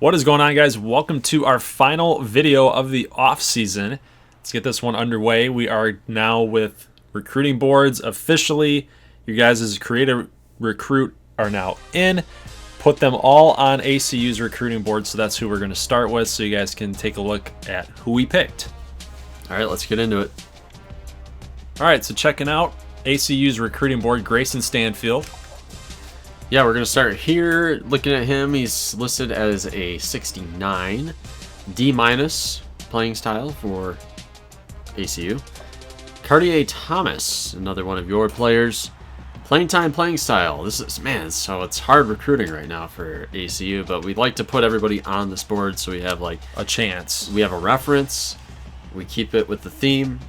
What is going on, guys? Welcome to our final video of the off-season. Let's get this one underway. We are now with recruiting boards officially. You guys as creative recruit are now in. Put them all on ACU's recruiting board, so that's who we're going to start with, so you guys can take a look at who we picked. All right, let's get into it. All right, so checking out ACU's recruiting board, Grayson Stanfield. Yeah, we're going to start here. Looking at him, he's listed as a 69, D- playing style for ACU. Cartier Thomas, another one of your players. Playing time, playing style. This is, man, so it's hard recruiting right now for ACU, but we'd like to put everybody on this board so we have like A chance. we have a reference. We keep it with the theme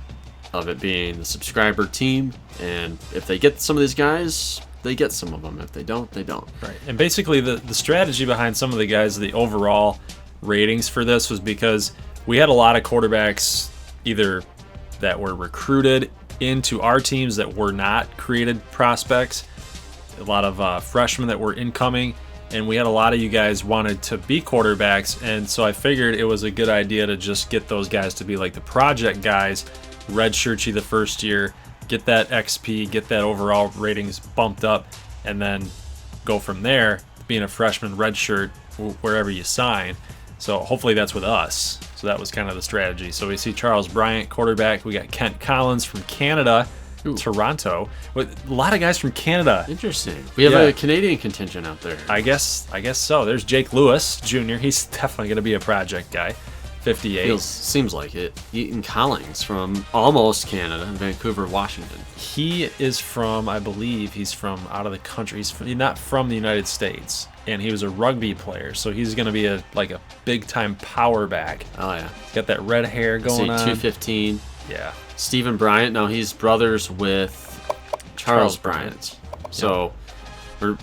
of it being the subscriber team, and if they get some of these guys, they get some of them. If they don't, they don't. Right. And basically the strategy behind some of the guys, the overall ratings for this was because we had a lot of quarterbacks either that were recruited into our teams that were not created prospects, a lot of freshmen that were incoming, and we had a lot of you guys wanted to be quarterbacks, and so I figured it was a good idea to just get those guys to be like the project guys, redshirt you the first year, get that XP, get that overall ratings bumped up, and then go from there, being a freshman redshirt wherever you sign. So hopefully that's with us. So that was kind of the strategy. So we see Charles Bryant, quarterback. We got Kent Collins from Canada, Toronto. With a lot of guys from Canada. Interesting. We have a Canadian contingent out there. I guess so. There's Jake Lewis Jr. He's definitely going to be a project guy. 58. Seems like it. Eaton Collins from almost Canada, Vancouver, Washington. He is from, I believe, he's from out of the country. He's not from the United States, and he was a rugby player, so he's going to be a big-time power back. Oh, yeah. He's got that red hair going on. 215. Yeah. Stephen Bryant. Now, he's brothers with Charles Bryant. So we're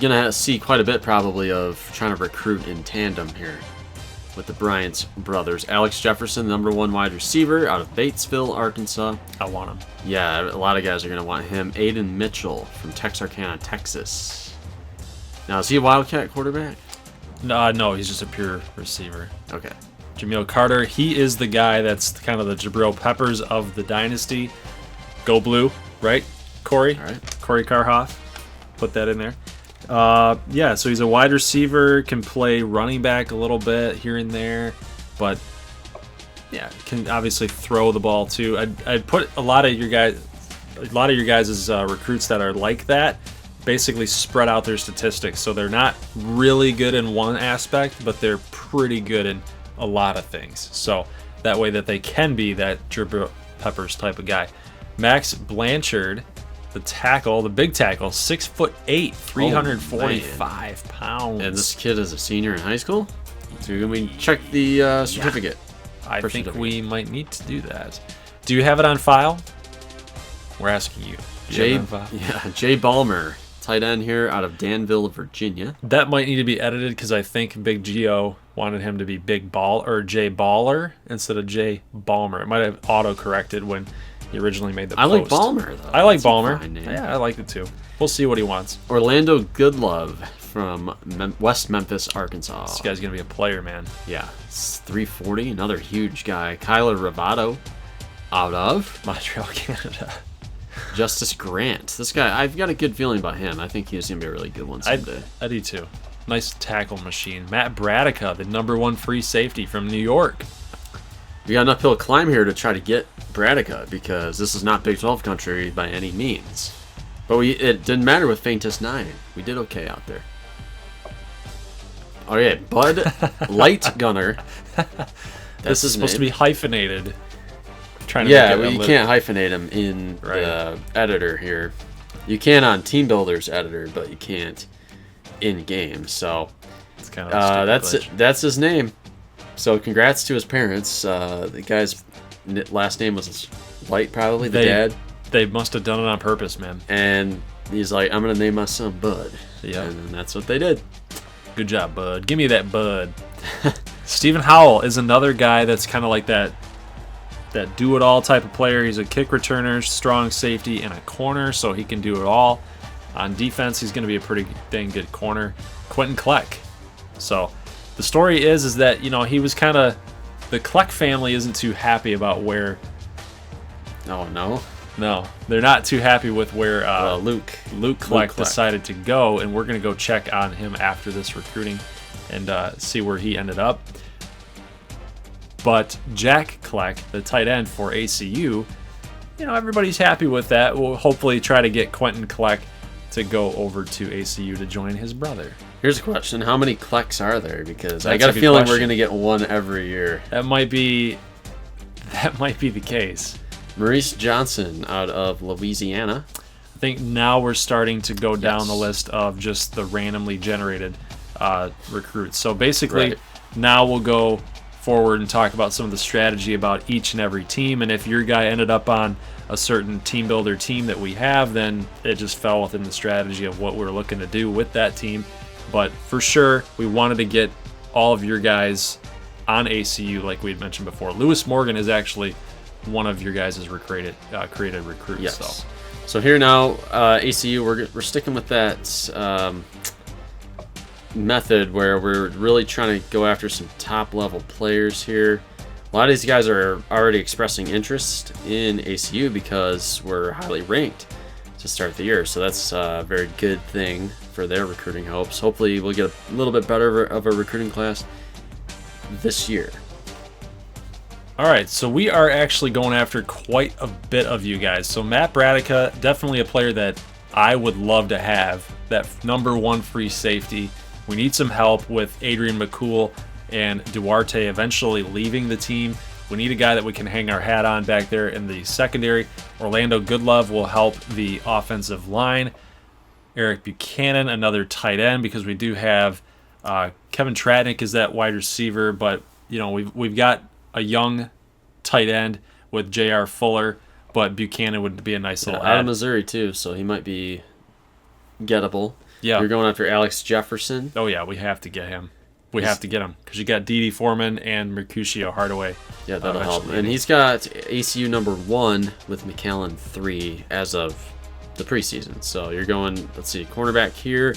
going to see quite a bit, probably, of trying to recruit in tandem here with the Bryant brothers. Alex Jefferson, #1 wide receiver out of Batesville, Arkansas. I want him. Yeah, a lot of guys are going to want him. Aiden Mitchell from Texarkana, Texas. Now, is he a Wildcat quarterback? No, he's just a pure receiver. Okay. Jameel Carter, he is the guy that's kind of the Jabril Peppers of the Dynasty. Go Blue, right, Corey? All right. Corey Karhoff. Put that in there. Yeah, so he's a wide receiver, can play running back a little bit here and there, but yeah, can obviously throw the ball too. I'd put a lot of your guys' recruits that are like that, basically spread out their statistics, so they're not really good in one aspect, but they're pretty good in a lot of things. So that way that they can be that Jabril Peppers type of guy. Max Blanchard, the tackle, the big tackle, 6'8", 345 pounds. And this kid is a senior in high school? So we check the certificate. I think we might need to do that. Do you have it on file? We're asking you. Jay Ballmer, tight end here out of Danville, Virginia. That might need to be edited because I think Big Geo wanted him to be Big Ball or Jay Baller instead of Jay Ballmer. It might have auto-corrected when he originally made the post. I like Ballmer, though. I like Ballmer. Yeah, I like it too. We'll see what he wants. Orlando Goodlove from West Memphis, Arkansas. This guy's going to be a player, man. Yeah, it's 340, another huge guy. Kyler Ravato out of Montreal, Canada. Justice Grant. This guy, I've got a good feeling about him. I think he's going to be a really good one someday. I do too. Nice tackle machine. Matt Bradica, the #1 free safety from New York. We got an uphill climb here to try to get Bradica because this is not Big 12 country by any means. But it didn't matter with Faintest 9. We did okay out there. Oh yeah, Bud Light Gunner. This is supposed to be hyphenated. You can't hyphenate him in the editor here. You can on TeamBuilder's editor, but you can't in game. So it's kind of that's his name. So congrats to his parents. The guy's last name was Light, probably the dad. They must have done it on purpose, man. And he's like, I'm gonna name my son Bud. Yeah, and that's what they did. Good job, Bud. Give me that Bud. Stephen Howell is another guy that's kind of like that do-it-all type of player. He's a kick returner, strong safety, and a corner, so he can do it all. On defense, he's going to be a pretty dang good corner. Quentin Kleck. So the story is that he was kind of, the Kleck family isn't too happy about where. Oh no. No, they're not too happy with where Luke Kleck decided to go, and we're going to go check on him after this recruiting and see where he ended up. But Jack Kleck, the tight end for ACU, everybody's happy with that. We'll hopefully try to get Quentin Kleck to go over to ACU to join his brother. Here's a question. How many Klecks are there? Because I That's got a feeling question. we're going to get one every year. That might be the case. Maurice Johnson out of Louisiana. I think now we're starting to go down the list of just the randomly generated recruits. So basically, now we'll go forward and talk about some of the strategy about each and every team. And if your guy ended up on a certain team builder team that we have, then it just fell within the strategy of what we're looking to do with that team. But for sure, we wanted to get all of your guys on ACU, like we had mentioned before. Lewis Morgan is actually one of your guys' created recruits. Yes. So here now, ACU, we're sticking with that method where we're really trying to go after some top-level players here. A lot of these guys are already expressing interest in ACU because we're highly ranked to start the year. So that's a very good thing for their recruiting hopes. Hopefully we'll get a little bit better of a recruiting class this year. All right, so we are actually going after quite a bit of you guys. So Matt Bradica, definitely a player that I would love to have, that number one free safety. We need some help with Adrian McCool and Duarte eventually leaving the team. We need a guy that we can hang our hat on back there in the secondary. Orlando Goodlove will help the offensive line. Eric Buchanan, another tight end, because we do have Kevin Tratnick is that wide receiver, but we've got a young tight end with J.R. Fuller, but Buchanan would be a nice little out add. of Missouri too, so he might be gettable. Yeah. You're going after Alex Jefferson. Oh yeah, we have to get him. We have to get him because you got Dede Foreman and Mercutio Hardaway. Yeah, that'll help. And he's got ACU number 1 with McAllen 3 as of the preseason. So you're going, let's see, cornerback here,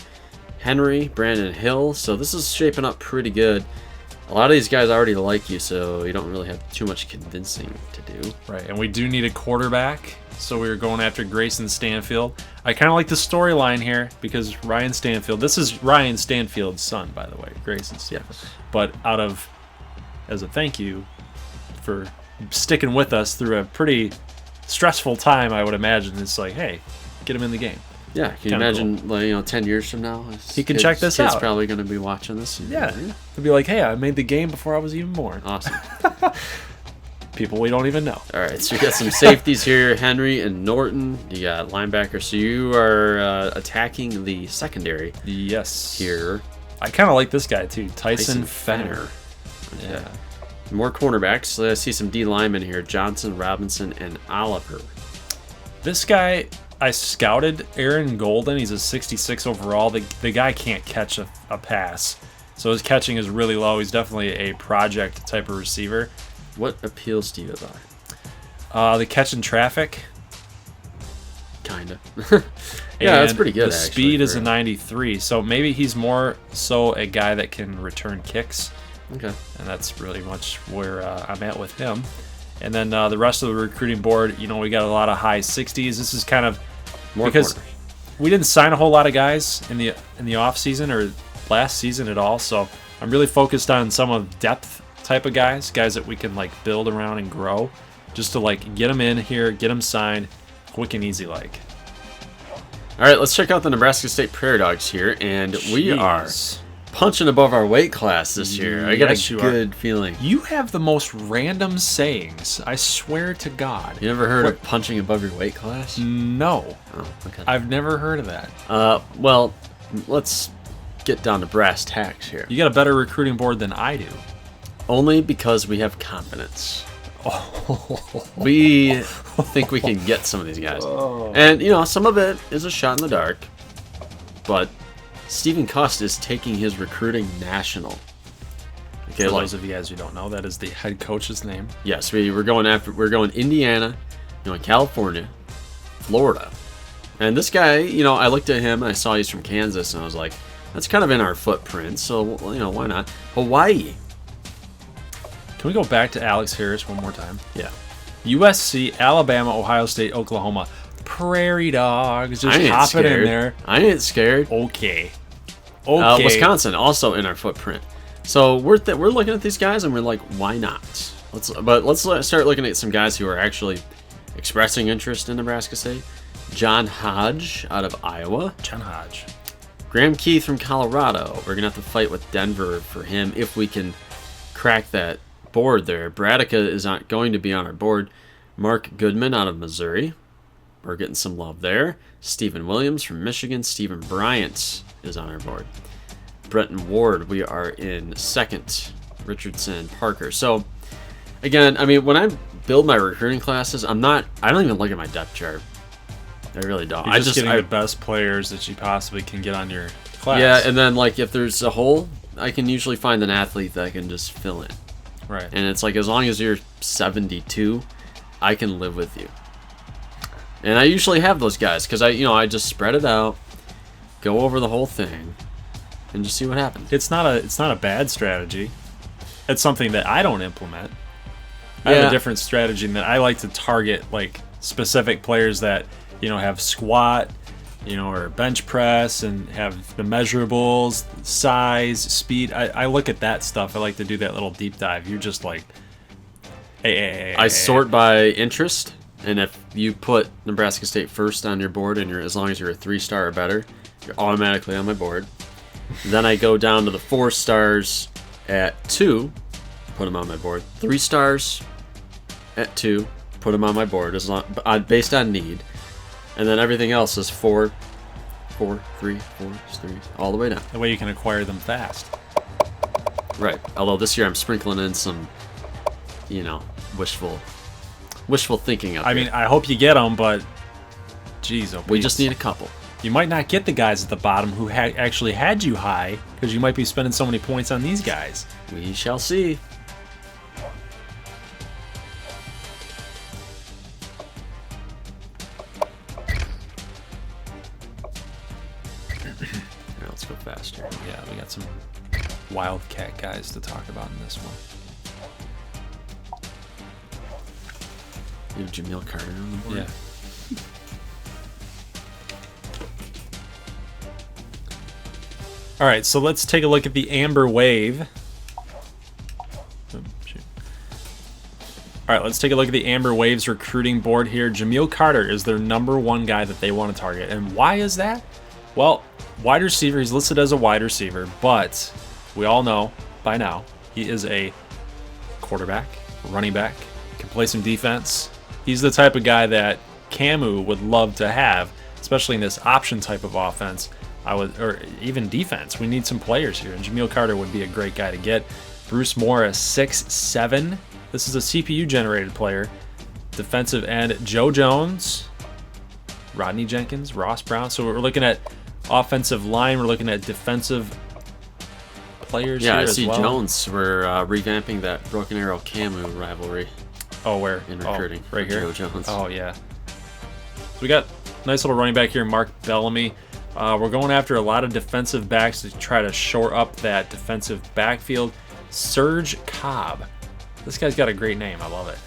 Henry, Brandon Hill. So this is shaping up pretty good. A lot of these guys already like you, so you don't really have too much convincing to do. Right, and we do need a quarterback, so we were going after Grayson Stanfield. I kind of like the storyline here because Ryan Stanfield, this is Ryan Stanfield's son, by the way, Grayson Stanfield. Yes. But as a thank you for sticking with us through a pretty stressful time, I would imagine, it's like, hey, get him in the game. Yeah, can you imagine, 10 years from now? He can check this out. He's probably going to be watching this. Yeah. He'll be like, hey, I made the game before I was even born. Awesome. People we don't even know. All right, so you got some safeties here, Henry and Norton. You got linebackers. So you are attacking the secondary. Yes. Here. I kind of like this guy, too. Tyson Fenner. Okay. Yeah. More cornerbacks. I see some D linemen here. Johnson, Robinson, and Oliver. This guy, I scouted Aaron Golden. He's a 66 overall. The guy can't catch a pass. So his catching is really low. He's definitely a project type of receiver. What appeals to you about it? The catch in traffic. Kind of. Yeah, that's pretty good, The actually, speed is a 93. So maybe he's more so a guy that can return kicks. Okay. And that's really much where I'm at with him. And then the rest of the recruiting board, we got a lot of high 60s. This is kind of More because corners. we didn't sign a whole lot of guys in the off season or last season at all. So I'm really focused on some of depth type of guys that we can build around and grow, just to get them in here, get them signed, quick and easy like. All right, let's check out the Nebraska State Prairie Dogs here, and we are punching above our weight class this year. I got a good feeling. You have the most random sayings. I swear to God. You never heard of punching above your weight class? No. Oh, okay. I've never heard of that. Well, let's get down to brass tacks here. You got a better recruiting board than I do. Only because we have confidence. We think we can get some of these guys. And, some of it is a shot in the dark. But Stephen Cust is taking his recruiting national. Okay, For those of you guys who don't know, that is the head coach's name. Yes, we're going Indiana, California, Florida. And this guy, I looked at him and I saw he's from Kansas and I was like, That's kind of in our footprint, so why not? Hawaii. Can we go back to Alex Harris one more time? Yeah. USC, Alabama, Ohio State, Oklahoma. Prairie Dogs. Just I ain't hop scared. it in there. I ain't scared. Okay. Wisconsin also in our footprint. So we're looking at these guys and we're like, why not? Let's start looking at some guys who are actually expressing interest in Nebraska State. John Hodge out of Iowa. John Hodge. Graham Keith from Colorado. We're gonna have to fight with Denver for him if we can crack that board there. Bradica is not going to be on our board. Mark Goodman out of Missouri. We're getting some love there. Stephen Williams from Michigan. Stephen Bryant is on our board. Brenton Ward, we are in second. Richardson, Parker. So, again, I mean, when I build my recruiting classes, I don't even look at my depth chart. I really don't. You're just getting the best players that you possibly can get on your class. Yeah, and then, like, if there's a hole, I can usually find an athlete that I can just fill in. Right. And it's like, as long as you're 72, I can live with you. And I usually have those guys because I just spread it out, go over the whole thing, and just see what happens. It's not a bad strategy. It's something that I don't implement. I have a different strategy in that I like to target like specific players that have squat, or bench press and have the measurables, size, speed. I look at that stuff. I like to do that little deep dive. You're just like, I sort by interest. And if you put Nebraska State first on your board, and as long as you're a 3-star or better, you're automatically on my board. Then I go down to the 4 stars at 2, put them on my board. 3 stars at 2, put them on my board based on need. And then everything else is 4, 3, 4, 3, all the way down. That way you can acquire them fast. Right. Although this year I'm sprinkling in some, wishful thinking up I mean, I hope you get them, but geez, we just need a couple. You might not get the guys at the bottom who actually had you high because you might be spending so many points on these guys. We shall see. Now let's go faster. Yeah, we got some Wildcat guys to talk about in this one. You have Jamil Carter on the board? Yeah. All right, so let's take a look at the Amber Wave. Oh, shoot. All right, let's take a look at the Amber Wave's recruiting board here. Jamil Carter is their #1 guy that they want to target. And why is that? Well, wide receiver, he's listed as a wide receiver, but we all know by now he is a quarterback, running back, can play some defense. He's the type of guy that Camu would love to have, especially in this option type of offense, or even defense. We need some players here, and Jamil Carter would be a great guy to get. Bruce Morris, 6'7". This is a CPU-generated player. Defensive end, Joe Jones, Rodney Jenkins, Ross Brown. So we're looking at offensive line. We're looking at defensive players here as well. Yeah, I see Jones. We're revamping that Broken Arrow Camu rivalry. Oh, where? In recruiting. Right here? Joe Jones. Oh, yeah. So we got a nice little running back here, Mark Bellamy. We're going after a lot of defensive backs to try to shore up that defensive backfield. Serge Cobb. This guy's got a great name. I love it.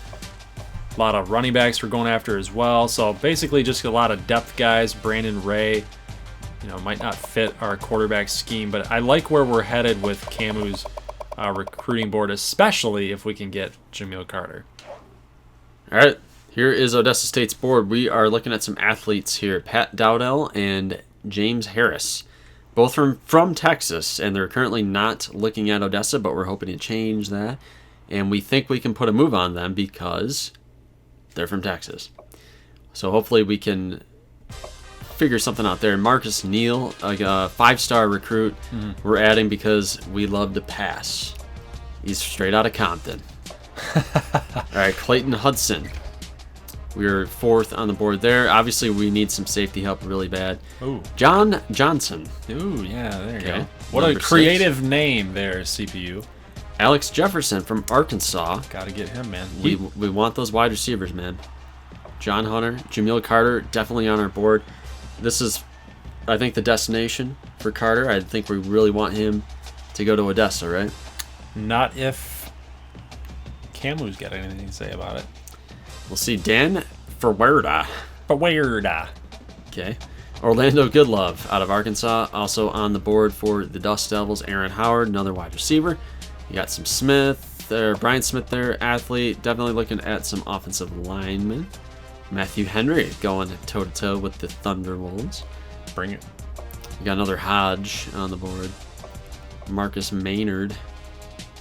A lot of running backs we're going after as well. So basically just a lot of depth guys. Brandon Ray, might not fit our quarterback scheme, but I like where we're headed with Camu's recruiting board, especially if we can get Jamil Carter. All right, here is Odessa State's board. We are looking at some athletes here. Pat Dowdell and James Harris, both from Texas, and they're currently not looking at Odessa, but we're hoping to change that. And we think we can put a move on them because they're from Texas. So hopefully we can figure something out there. Marcus Neal, a 5-star recruit, we're adding because we love to pass. He's straight out of Compton. All right, Clayton Hudson. We're 4th on the board there. Obviously, we need some safety help really bad. Ooh. John Johnson. Ooh, yeah, there you go. What Number a creative 6. name there, CPU. Alex Jefferson from Arkansas. Got to get him, man. We want those wide receivers, man. John Hunter, Jamil Carter, definitely on our board. This is I think, the destination for Carter. I think we really want him to go to Odessa, right? Not if Camu's got anything to say about it. We'll see. Dan Ferwerda. Ferwerda. Okay. Orlando Goodlove out of Arkansas, also on the board for the Dust Devils. Aaron Howard, another wide receiver. You got some Smith there, Brian Smith there, athlete. Definitely looking at some offensive linemen. Matthew Henry going toe-to-toe with the Thunderwolves. Bring it. You got another Hodge on the board. Marcus Maynard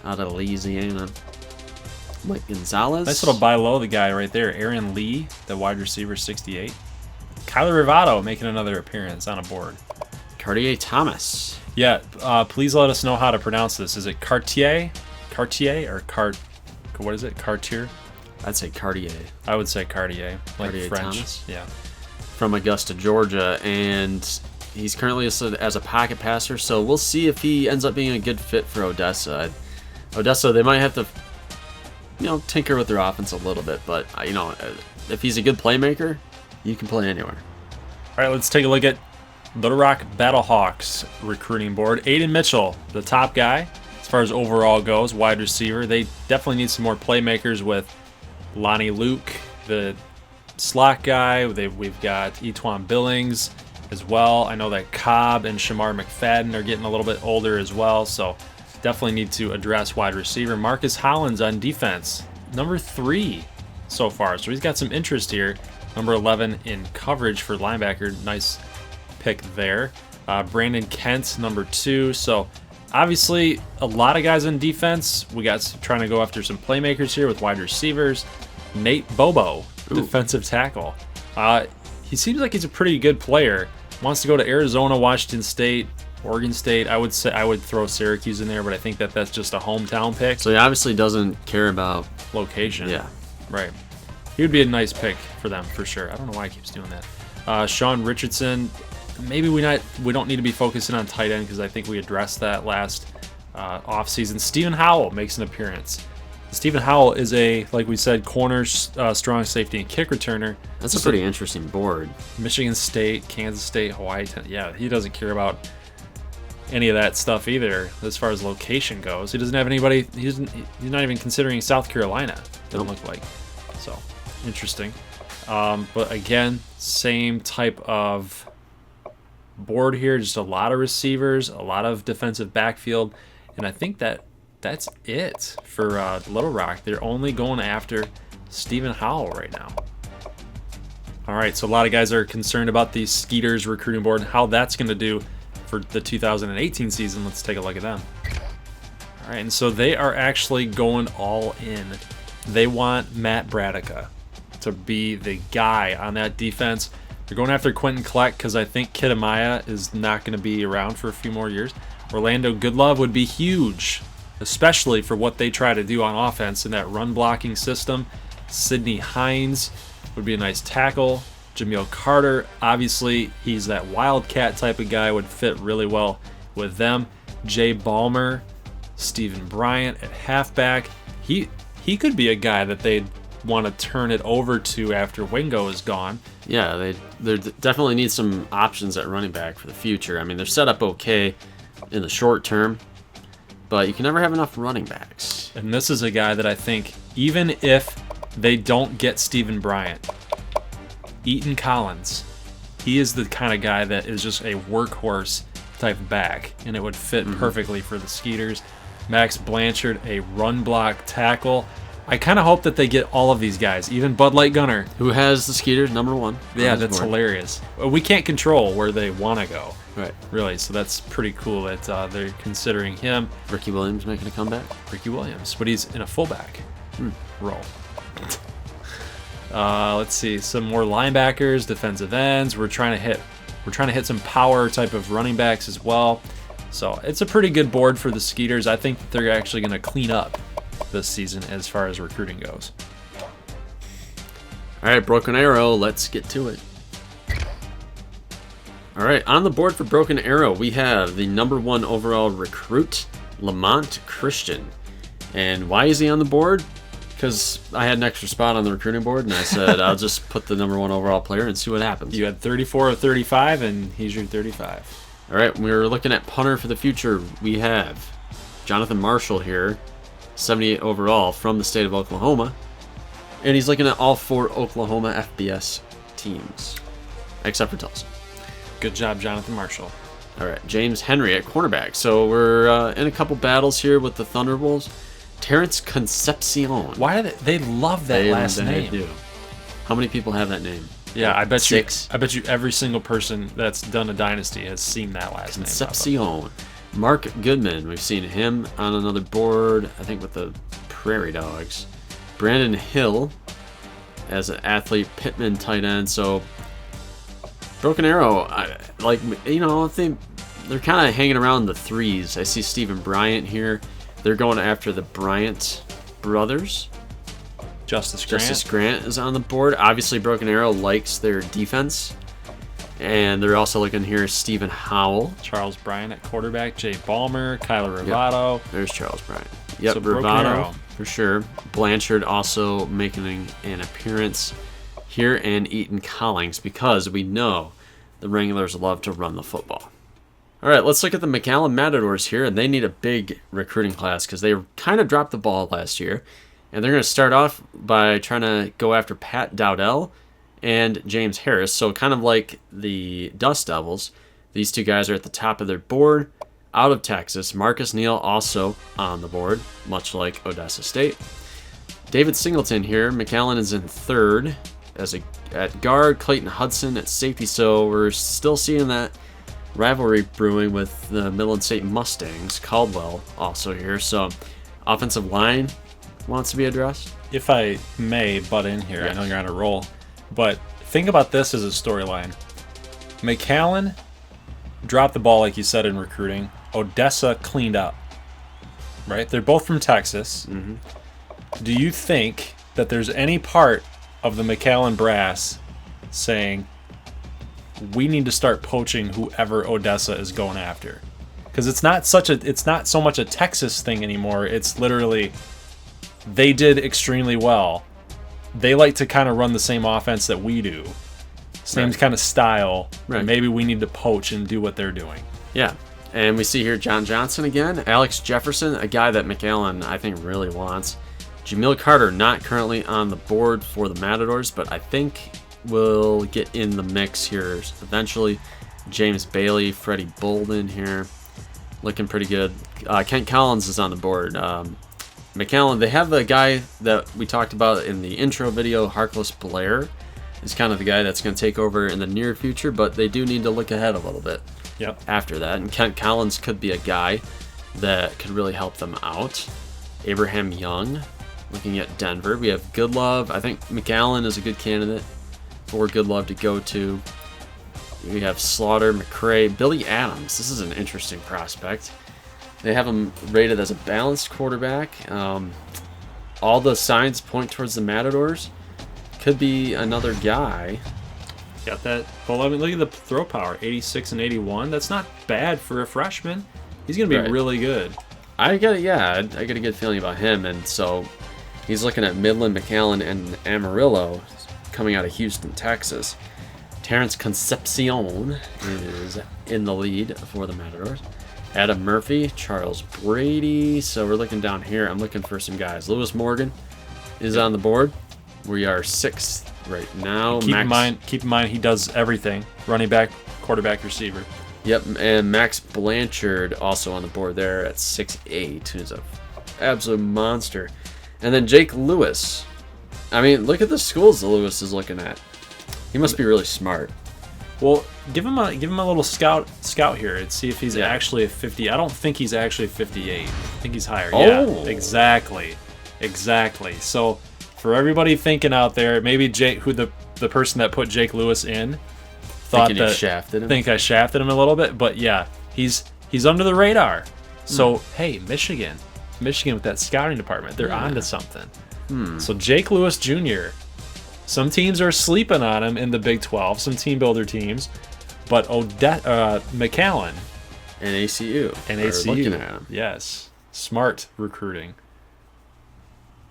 out of Louisiana. Mike Gonzalez. Nice little buy low, the guy right there. Aaron Lee, the wide receiver, 68. Kyler Rivado making another appearance on a board. Cartier Thomas. Yeah, please let us know how to pronounce this. Is it Cartier? Cartier or what is it? Cartier? I'd say Cartier. I would say Cartier, like Cartier French. Thomas. Yeah. From Augusta, Georgia, and he's currently listed as a pocket passer, so we'll see if he ends up being a good fit for Odessa. Odessa, they might have to, tinker with their offense a little bit, but, if he's a good playmaker, you can play anywhere. All right, let's take a look at Little Rock Battlehawks recruiting board. Aiden Mitchell, the top guy as far as overall goes, wide receiver. They definitely need some more playmakers with Lonnie Luke, the slot guy. We've got Etwan Billings as well. I know that Cobb and Shamar McFadden are getting a little bit older as well, so definitely need to address wide receiver. Marcus Hollins on defense, number 3 so far, so he's got some interest here. Number 11 in coverage for linebacker. Nice pick there. Brandon Kent, number 2. So obviously a lot of guys on defense. We got trying to go after some playmakers here with wide receivers. Nate Bobo, defensive tackle. He seems like he's a pretty good player. Wants to go to Arizona, Washington State, Oregon State. I would say I would throw Syracuse in there, but I think that's just a hometown pick. So he obviously doesn't care about location. Yeah. Right. He would be a nice pick for them for sure. I don't know why he keeps doing that. Sean Richardson, maybe we don't need to be focusing on tight end because I think we addressed that last offseason. Stephen Howell makes an appearance. Stephen Howell is like we said, corner, strong safety, and kick returner. That's a pretty interesting board. Michigan State, Kansas State, Hawaii. Yeah, he doesn't care about any of that stuff either as far as location goes. He doesn't have anybody. He's not even considering South Carolina. Doesn't look like. So interesting. But again, same type of board here. Just a lot of receivers, a lot of defensive backfield, and I think that's it for Little Rock. They're only going after Stephen Howell right now. All right, so a lot of guys are concerned about the Skeeters recruiting board and how that's going to do for the 2018 season. Let's take a look at them. All right, and so they are actually going all in. They want Matt Bradica to be the guy on that defense. They're going after Quentin Kleck because I think Kitamaya is not going to be around for a few more years. Orlando Goodlove would be huge, especially for what they try to do on offense in that run blocking system. Sidney Hines would be a nice tackle. Jameel Carter, obviously, he's that wildcat type of guy, would fit really well with them. Jay Ballmer, Stephen Bryant at halfback. He could be a guy that they'd want to turn it over to after Wingo is gone. Yeah, they definitely need some options at running back for the future. I mean, they're set up okay in the short term, but you can never have enough running backs. And this is a guy that I think, even if they don't get Stephen Bryant, Eaton Collins, he is the kind of guy that is just a workhorse type back, and it would fit perfectly for the Skeeters. Max Blanchard, a run block tackle. I kind of hope that they get all of these guys, even Bud Light Gunner. Who has the Skeeters number 1. Yeah, that's hilarious. We can't control where they want to go. Right. Really, so that's pretty cool that they're considering him. Ricky Williams making a comeback? Ricky Williams, but he's in a fullback role. Let's see, some more linebackers, defensive ends. We're trying to hit some power type of running backs as well. So it's a pretty good board for the Skeeters. I think that they're actually going to clean up this season as far as recruiting goes. All right, Broken Arrow, let's get to it. All right, on the board for Broken Arrow, we have the number 1 overall recruit, Lamont Christian. And why is he on the board? because I had an extra spot on the recruiting board, and I said I'll just put the number 1 overall player and see what happens. You had 34 or 35, and he's your 35. All right, we're looking at punter for the future. We have Jonathan Marshall here, 78 overall from the state of Oklahoma. And he's looking at all 4 Oklahoma FBS teams, except for Tulsa. Good job, Jonathan Marshall. All right, James Henry at cornerback. So we're in a couple battles here with the Thunderbolts. Terrence Concepcion. Why do they love that last name? Do. How many people have that name? Yeah, I bet 6. I bet you every single person that's done a Dynasty has seen that last Concepcion. name. Mark Goodman. We've seen him on another board, I think with the Prairie Dogs. Brandon Hill as an athlete, Pittman tight end. So Broken Arrow, I think they're kind of hanging around the 3s. I see Stephen Bryant here. They're going after the Bryant brothers. Justice Grant is on the board. Obviously, Broken Arrow likes their defense. And they're also looking here Stephen Howell. Charles Bryant at quarterback. Jay Ballmer. Kyler Rivado. Yep. There's Charles Bryant. Yep, So Rivado for sure. Blanchard also making an appearance here, and Eaton Collings, because we know the Wranglers love to run the football. All right, let's look at the McAllen Matadors here, and they need a big recruiting class because they kind of dropped the ball last year. And they're going to start off by trying to go after Pat Dowdell and James Harris. So kind of like the Dust Devils, these 2 guys are at the top of their board. Out of Texas, Marcus Neal also on the board, much like Odessa State. David Singleton here. McAllen is in 3rd at guard. Clayton Hudson at safety. So we're still seeing that rivalry brewing with the Midland State Mustangs. Caldwell also here. So offensive line wants to be addressed. If I may butt in here, Yes. I know you're on a roll, but think about this as a storyline. McAllen dropped the ball, like you said, in recruiting. Odessa cleaned up, right? They're both from Texas. Mm-hmm. Do you think that there's any part of the McAllen brass saying, we need to start poaching whoever Odessa is going after? Because it's not so much a Texas thing anymore. It's literally, they did extremely well. They like to kind of run the same offense that we do. Same kind of style. Right. Maybe we need to poach and do what they're doing. Yeah. And we see here John Johnson again. Alex Jefferson, a guy that McAllen, I think, really wants. Jamil Carter, not currently on the board for the Matadors, but I think will get in the mix here eventually. James Bailey, Freddie Bolden here. Looking pretty good. Kent Collins is on the board. McAllen, they have the guy that we talked about in the intro video, Harkless Blair, is kind of the guy that's going to take over in the near future, but they do need to look ahead a little bit after that. And Kent Collins could be a guy that could really help them out. Abraham Young, looking at Denver. We have Goodlove. I think McAllen is a good candidate for Goodlove to go to. We have Slaughter, McCray, Billy Adams. This is an interesting prospect. They have him rated as a balanced quarterback. All the signs point towards the Matadors. Could be another guy. Got that. Well, I mean, look at the throw power, 86 and 81. That's not bad for a freshman. He's going to be really good. I got a good feeling about him. And so he's looking at Midland, McAllen, and Amarillo coming out of Houston, Texas. Terrence Concepcion is in the lead for the Matadors. Adam Murphy, Charles Brady. So we're looking down here. I'm looking for some guys. Lewis Morgan is on the board. We are 6th right now. Keep in mind he does everything. Running back, quarterback, receiver. Yep, and Max Blanchard also on the board there at 6'8", who's an absolute monster. And then Jake Lewis. I mean, look at the schools that Lewis is looking at. He must be really smart. Well, give him a little scout here and see if he's actually a 50. I don't think he's actually 58. I think he's higher. Oh. Yeah, exactly. So for everybody thinking out there, maybe Jake, who the person that put Jake Lewis in, thought Thinking that you shafted him. Think I shafted him a little bit, but yeah, he's under the radar. So hey, Michigan with that scouting department, they're onto something. So Jake Lewis Jr. Some teams are sleeping on him in the Big 12, some team builder teams, but McAllen and ACU are looking at him. Yes, smart recruiting.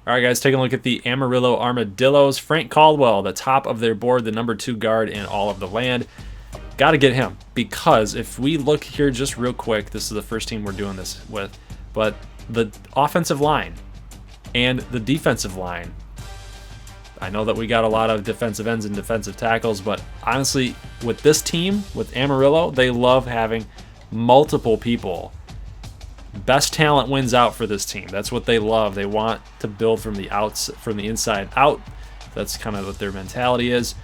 All right, guys, taking a look at the Amarillo Armadillos. Frank Caldwell, the top of their board, the number 2 guard in all of the land. Got to get him, because if we look here just real quick, this is the first team we're doing this with, but the offensive line and the defensive line, I know that we got a lot of defensive ends and defensive tackles, but honestly, with this team, with Amarillo, they love having multiple people. Best talent wins out for this team. That's what they love. They want to build from the inside out. That's kind of what their mentality is.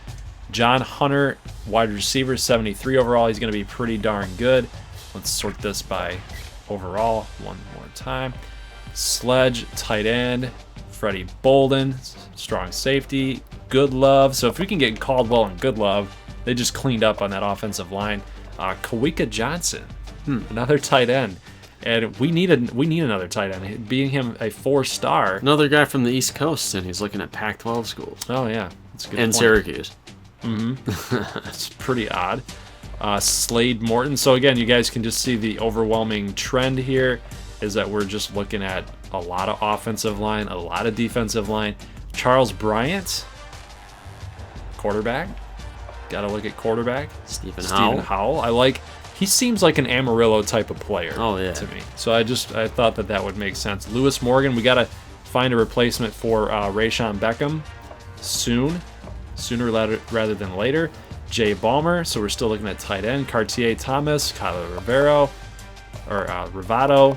John Hunter, wide receiver, 73 overall. He's going to be pretty darn good. Let's sort this by overall one more time. Sledge, tight end. Freddie Bolden, strong safety. Goodlove. So if we can get Caldwell and Goodlove, they just cleaned up on that offensive line. Kawika Johnson, another tight end. And we need another tight end. Being him a 4-star. Another guy from the East Coast, and he's looking at Pac-12 schools. Oh, yeah. That's a good and point. Syracuse. That's pretty odd. Slade Morton. So, again, you guys can just see the overwhelming trend here is that we're just looking at a lot of offensive line, a lot of defensive line. Charles Bryant, quarterback. Got to look at quarterback. Stephen Howell. He seems like an Amarillo type of player to me. So I thought that would make sense. Lewis Morgan, we got to find a replacement for Rayshon Beckham sooner rather than later. Jay Ballmer, so we're still looking at tight end. Cartier Thomas, Kyler Rivado.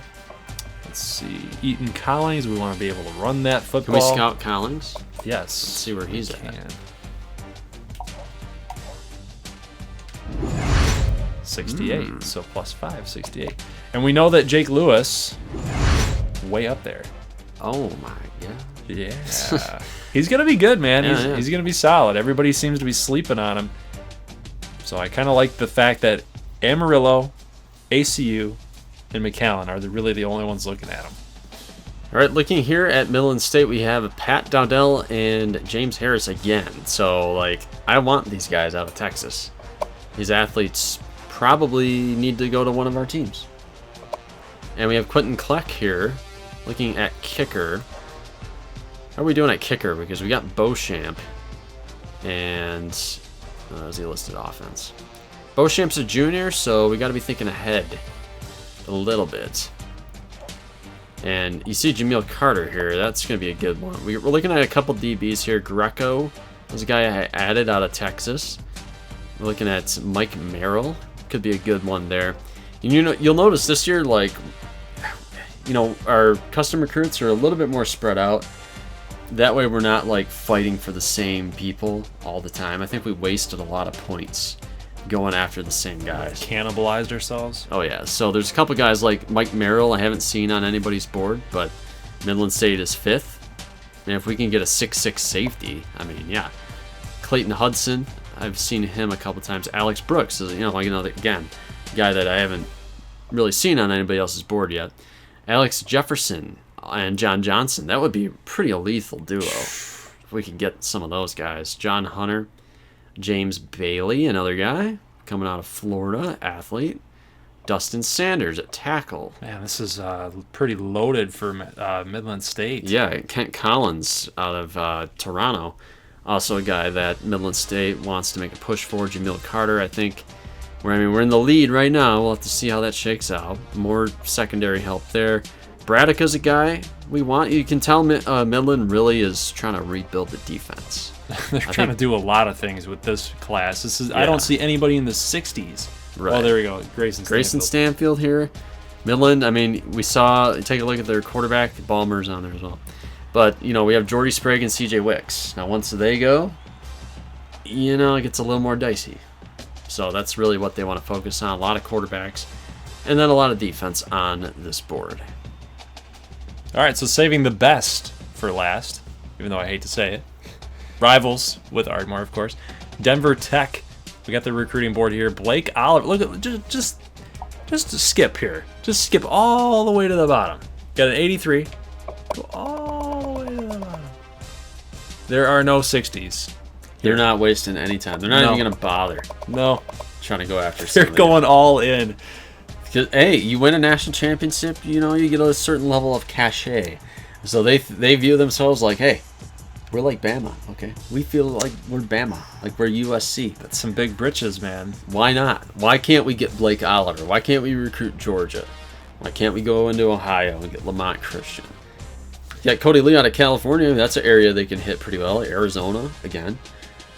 Let's see, Eaton Collins. We want to be able to run that football. Can we scout Collins? Yes. Let's see where he's at. 68, so +5, 68. And we know that Jake Lewis, way up there. Oh my god. Yeah. He's going to be good, man. He's going to be solid. Everybody seems to be sleeping on him. So I kind of like the fact that Amarillo, ACU, and McAllen are really the only ones looking at him. All right, looking here at Midland State, we have Pat Dowdell and James Harris again. So, I want these guys out of Texas. These athletes probably need to go to one of our teams. And we have Quentin Kleck here, looking at kicker. How are we doing at kicker? Because we got Beauchamp and is he listed offense? Beauchamp's a junior, so we got to be thinking ahead a little bit. And you see Jameel Carter here. That's going to be a good one. We're looking at a couple DBs here. Greco is a guy I added out of Texas. We're looking at Mike Merrill. Could be a good one there. And you'll notice this year, our custom recruits are a little bit more spread out. That way we're not fighting for the same people all the time. I think we wasted a lot of points going after the same guys. Cannibalized ourselves. Oh yeah, so there's a couple guys like Mike Merrill I haven't seen on anybody's board, but Midland State is 5th. And if we can get a 6'6 safety, yeah. Clayton Hudson, I've seen him a couple times. Alex Brooks is again, guy that I haven't really seen on anybody else's board yet. Alex Jefferson and John Johnson, that would be a pretty lethal duo if we could get some of those guys. John Hunter, James Bailey, another guy coming out of Florida, athlete. Dustin Sanders at tackle. Man, this is pretty loaded for Midland State. Yeah, Kent Collins out of Toronto. Also a guy that Midland State wants to make a push for. Jameel Carter, I think. We're in the lead right now. We'll have to see how that shakes out. More secondary help there. Braddock's a guy we want. You can tell Midland really is trying to rebuild the defense. They're trying to do a lot of things with this class. I don't see anybody in the 60s. Right. Oh, there we go. Grayson Stanfield here. Midland, we saw, take a look at their quarterback. Ballmer's on there as well. But, we have Jordy Sprague and CJ Wicks. Now, once they go, it gets a little more dicey. So that's really what they want to focus on. A lot of quarterbacks. And then a lot of defense on this board. All right, so saving the best for last, even though I hate to say it. Rivals with Ardmore, of course. Denver Tech. We got the recruiting board here. Blake Oliver. Look at just skip here. Just skip all the way to the bottom. Got an 83. Go all the way to the bottom. There are no 60s. They're not wasting any time. They're not even going to bother. No. Trying to go after something. They're going all in. Because, hey, you win a national championship, you get a certain level of cachet. So they view themselves like, hey, we're like Bama, okay? We feel like we're Bama, like we're USC. That's some big britches, man. Why not? Why can't we get Blake Oliver? Why can't we recruit Georgia? Why can't we go into Ohio and get Lamont Christian? Yeah, Cody Lee out of California, that's an area they can hit pretty well. Arizona, again,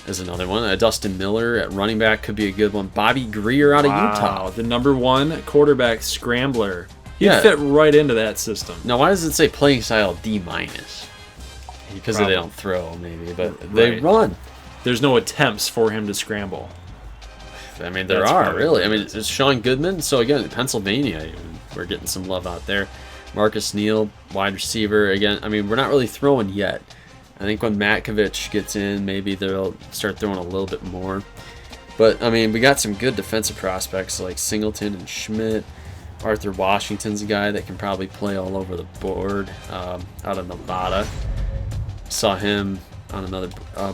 is another one. Dustin Miller at running back could be a good one. Bobby Greer out of Utah. The #1 quarterback scrambler. He'd fit right into that system. Now, why does it say playing style D-? Because they don't throw, maybe, but they run. There's no attempts for him to scramble. I mean, there are, really. I mean, it's Sean Goodman. So, again, Pennsylvania, we're getting some love out there. Marcus Neal, wide receiver. Again, I mean, we're not really throwing yet. I think when Matkovich gets in, maybe they'll start throwing a little bit more. But, I mean, we got some good defensive prospects like Singleton and Schmidt. Arthur Washington's a guy that can probably play all over the board out of Nevada. Saw him on another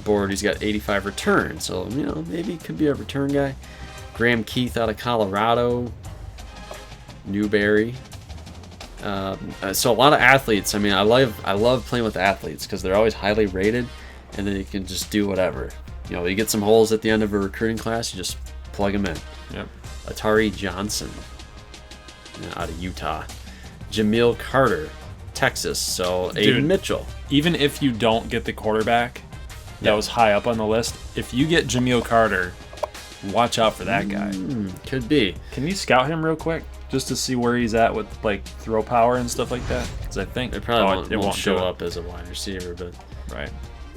board. He's got 85 returns, so maybe he could be a return guy. Graham Keith out of Colorado. Newberry. So a lot of athletes. I mean, I love playing with athletes because they're always highly rated, and then you can just do whatever. You get some holes at the end of a recruiting class, you just plug them in. Yep. Atari Johnson out of Utah. Jameel Carter, Texas. So Aiden Mitchell. Even if you don't get the quarterback that was high up on the list, if you get Jameel Carter, watch out for that guy. Could be. Can you scout him real quick just to see where he's at with like throw power and stuff like that? Because I think it probably won't show up as a wide receiver, but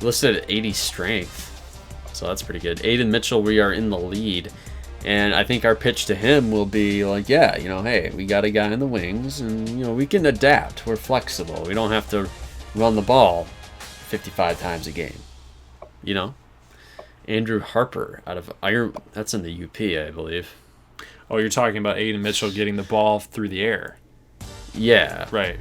listed at 80 strength, so that's pretty good. Aiden Mitchell, we are in the lead. And I think our pitch to him will be like, hey, we got a guy in the wings, and, we can adapt. We're flexible. We don't have to run the ball 55 times a game. Andrew Harper out of that's in the UP, I believe. Oh, you're talking about Aiden Mitchell getting the ball through the air. Yeah. Right.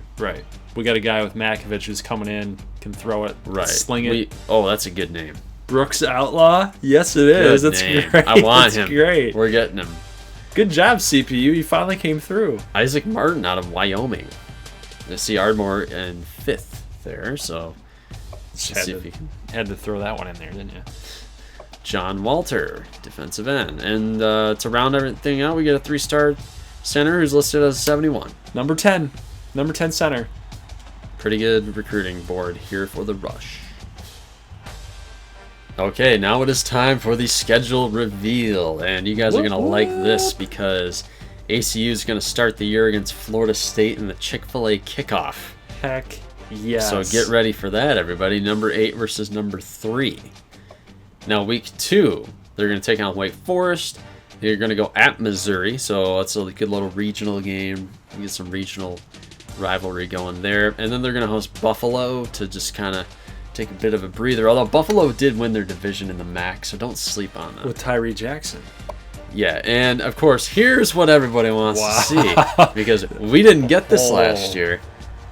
We got a guy with Matkovich who's coming in, can throw it, sling it. That's a good name. Brooks Outlaw? Yes, it is. That's great. I want him. Great. We're getting him. Good job, CPU. You finally came through. Isaac Martin out of Wyoming. I see Ardmore in 5th there, so had to throw that one in there, didn't you? John Walter, defensive end. And to round everything out, we get a 3-star center who's listed as 71. Number 10 center. Pretty good recruiting board here for the Rush. Okay, now it is time for the schedule reveal, and you guys are going to like this because ACU is going to start the year against Florida State in the Chick-fil-A kickoff. Heck yes. So get ready for that, everybody. Number 8 versus number 3. Now, week 2, they're going to take on Wake Forest. They're going to go at Missouri, so that's a good little regional game. You get some regional rivalry going there. And then they're going to host Buffalo to just kind of take a bit of a breather. Although Buffalo did win their division in the MAC, so don't sleep on that. With Tyree Jackson. Yeah, and of course, here's what everybody wants to see. Because we didn't get this last year.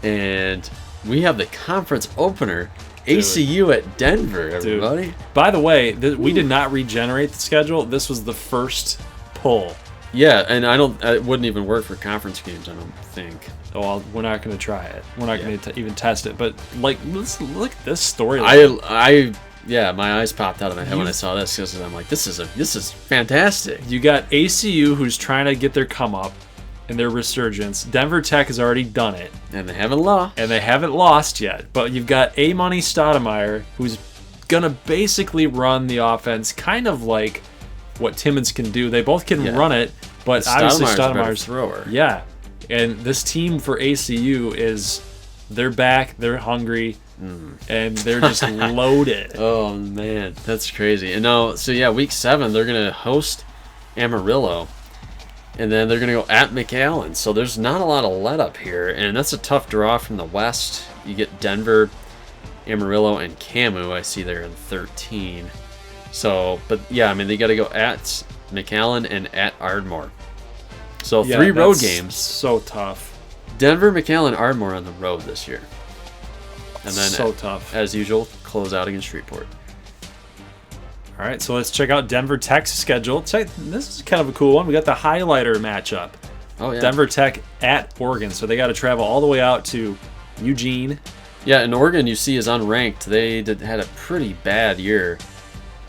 And we have the conference opener, ACU at Denver, everybody. Dude. By the way, we did not regenerate the schedule. This was the first pull. Yeah, and it wouldn't even work for conference games, I don't think. Oh, well, we're not going to try it. We're not going to even test it. But let's look at this storyline. My eyes popped out of my head when I saw this because I'm like, this is fantastic. You got ACU who's trying to get their come up and their resurgence. Denver Tech has already done it, and they haven't lost yet. But you've got A Money Stoudemire who's gonna basically run the offense, kind of like what Timmons can do. They both can run it, but obviously Stoudemire's thrower. Yeah. And this team for ACU they're back, they're hungry, and they're just loaded. Oh, man, that's crazy. And now, week 7, they're going to host Amarillo, and then they're going to go at McAllen. So there's not a lot of let-up here, and that's a tough draw from the West. You get Denver, Amarillo, and Camu, I see there in 13. So, but yeah, I mean, they got to go at McAllen and at Ardmore. So 3 road games. So tough. Denver, McAllen, Ardmore on the road this year. And then, so tough. As usual, close out against Shreveport. All right, so let's check out Denver Tech's schedule. This is kind of a cool one. We got the highlighter matchup. Oh, yeah. Denver Tech at Oregon. So they got to travel all the way out to Eugene Yeah, and Oregon, you see, is unranked. They had a pretty bad year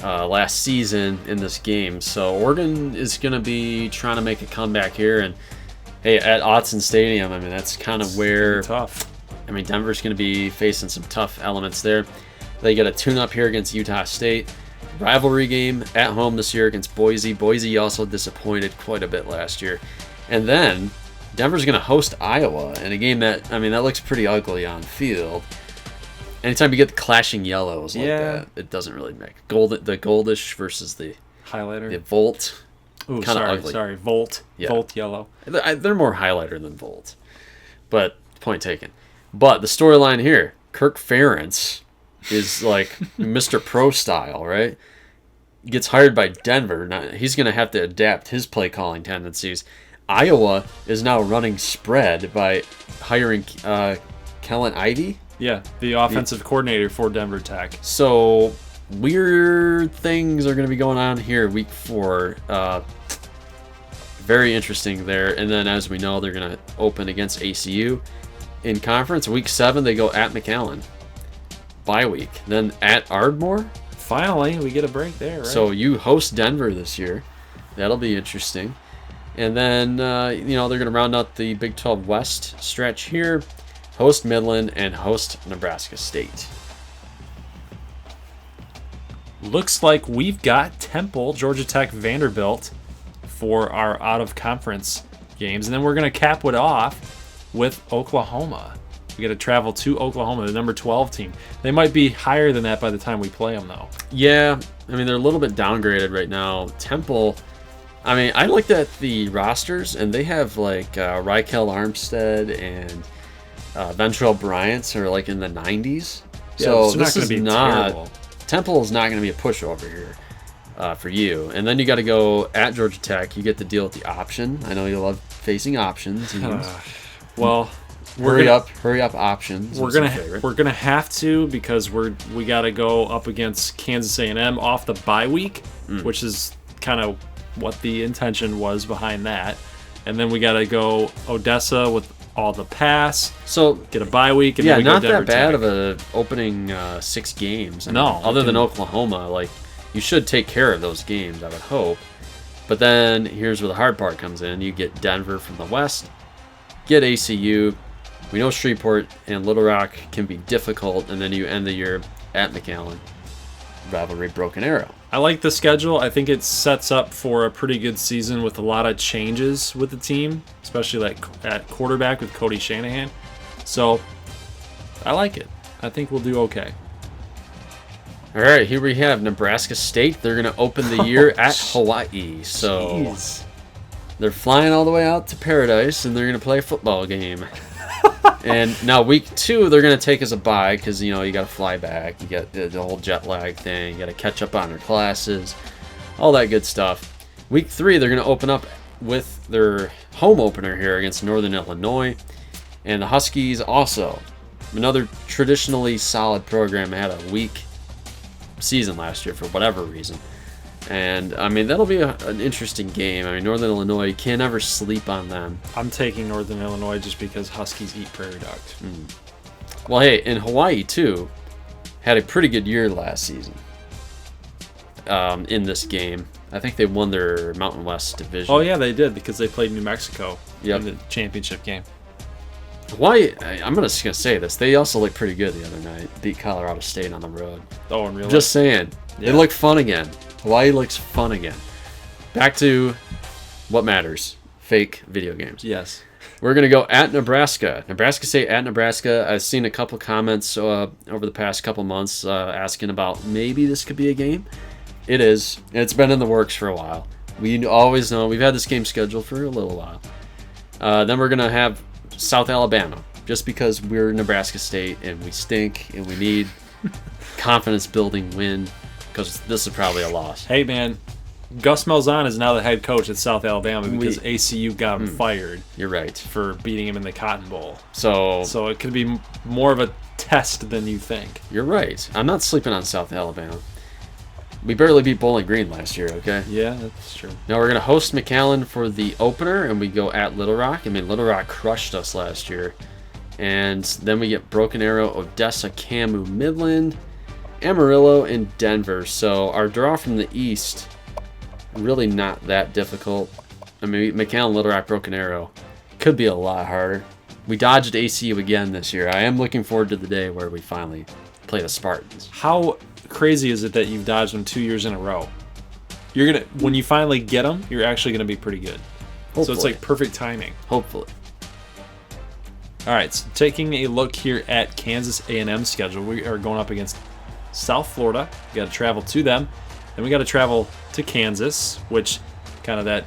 last season in this game. So Oregon is going to be trying to make a comeback here. And, hey, at Autzen Stadium, I mean, that's kind of where... Tough. I mean, Denver's going to be facing some tough elements there. They get a tune-up here against Utah State. Rivalry game at home this year against Boise. Boise also disappointed quite a bit last year. And then Denver's going to host Iowa in a game that, I mean, that looks pretty ugly on field. Anytime you get the clashing yellows like that, it doesn't really make the goldish versus the highlighter, the Volt. Ooh, kind of ugly. Sorry, Volt. Yeah. Volt yellow. They're more highlighter than Volt, but point taken. But the storyline here, Kirk Ferentz is like Mr. Pro style, right? Gets hired by Denver. Now, he's going to have to adapt his play calling tendencies. Iowa is now running spread by hiring Kellen Ivey. Yeah, the offensive coordinator for Denver Tech. So weird things are going to be going on here week 4. Very interesting there. And then, as we know, they're going to open against ACU in conference. Week 7, they go at McAllen. Bye week. Then at Ardmore. Finally, we get a break there, right? So you host Denver this year. That'll be interesting. And then, they're going to round out the Big 12 West stretch here. Host Midland and host Nebraska State. Looks like we've got Temple, Georgia Tech, Vanderbilt for our out-of-conference games. And then we're going to cap it off with Oklahoma. We got to travel to Oklahoma, the number 12 team. They might be higher than that by the time we play them, though. Yeah, I mean, they're a little bit downgraded right now. Temple, I mean, I looked at the rosters, and they have, like, Rykel Armstead and Ventrell Bryant are, like, in the 90s. Yeah, so it's not this gonna is be not... terrible. Temple is not going to be a pushover here for you. And then you got to go at Georgia Tech. You get to deal with the option. I know you love facing options. Well... Hurry up options. We're gonna have to, because we got to go up against Kansas A&M off the bye week, which is kind of what the intention was behind that. And then we got to go Odessa with all the pass. So get a bye week. And yeah, then we not go Denver that bad Tech. of a opening 6 games. I mean, No, other than Oklahoma, like you should take care of those games, I would hope. But then here's where the hard part comes in. You get Denver from the West, get ACU. We know Shreveport and Little Rock can be difficult, and then you end the year at McAllen. Rivalry Broken Arrow. I like the schedule. I think it sets up for a pretty good season with a lot of changes with the team, especially like at quarterback with Cody Shanahan. So I like it. I think we'll do okay. All right, here we have Nebraska State. They're going to open the year at Hawaii. So Jeez. They're flying all the way out to Paradise, and they're going to play a football game. And now week 2, they're going to take as a bye because, you got to fly back. You got the whole jet lag thing. You got to catch up on their classes, all that good stuff. Week 3, they're going to open up with their home opener here against Northern Illinois. And the Huskies also, another traditionally solid program, had a weak season last year for whatever reason. And, I mean, that'll be an interesting game. I mean, Northern Illinois, you can't ever sleep on them. I'm taking Northern Illinois just because Huskies eat prairie ducks. Well, hey, in Hawaii, too, had a pretty good year last season in this game. I think they won their Mountain West division. Oh, yeah, they did because they played New Mexico Yep. in the championship game. Hawaii, I'm just going to say this. They also looked pretty good the other night. Beat Colorado State on the road. Oh, in real Just saying. Yeah. They look fun again. Hawaii looks fun again. Back to what matters. Fake video games. Yes. We're going to go at Nebraska. Nebraska State at Nebraska. I've seen a couple comments over the past couple months asking about maybe this could be a game. It is. It's been in the works for a while. We always know. We've had this game scheduled for a little while. Then we're going to have South Alabama. Just because we're Nebraska State and we stink and we need confidence-building win. Because this is probably a loss. Hey, man, Gus Malzahn is now the head coach at South Alabama because ACU got him fired. You're right. For beating him in the Cotton Bowl. So it could be more of a test than you think. You're right. I'm not sleeping on South Alabama. We barely beat Bowling Green last year, okay? Yeah, that's true. Now we're going to host McAllen for the opener, and we go at Little Rock. I mean, Little Rock crushed us last year. And then we get Broken Arrow, Odessa, Camu, Midland, Amarillo, and Denver. So our draw from the East, really not that difficult. I mean, McAllen, Little Rock, Broken Arrow could be a lot harder. We dodged ACU again this year. I am looking forward to the day where we finally play the Spartans. How crazy is it that you've dodged them 2 years in a row? When you finally get them, you're actually gonna be pretty good. Hopefully. So it's like perfect timing. Hopefully. All right, so taking a look here at Kansas A&M's schedule, we are going up against South Florida. We got to travel to them, then we got to travel to Kansas, which kind of that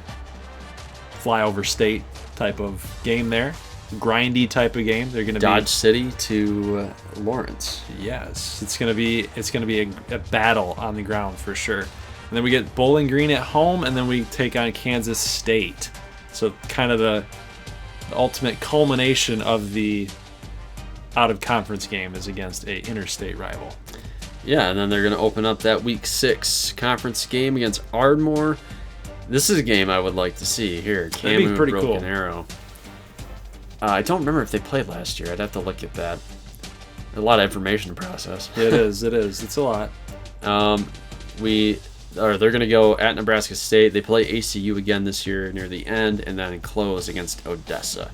flyover state type of game there, grindy type of game. They're going to Dodge City to Lawrence. Yes, it's going to be a battle on the ground for sure. And then we get Bowling Green at home, and then we take on Kansas State. So kind of the ultimate culmination of the out-of-conference game is against a interstate rival. Yeah, and then they're going to open up that Week 6 conference game against Ardmore. This is a game I would like to see here. That'd be pretty Broken cool. Arrow. I don't remember if they played last year. I'd have to look at that. A lot of information to process. It is. It's a lot. They're going to go at Nebraska State. They play ACU again this year near the end, and then close against Odessa.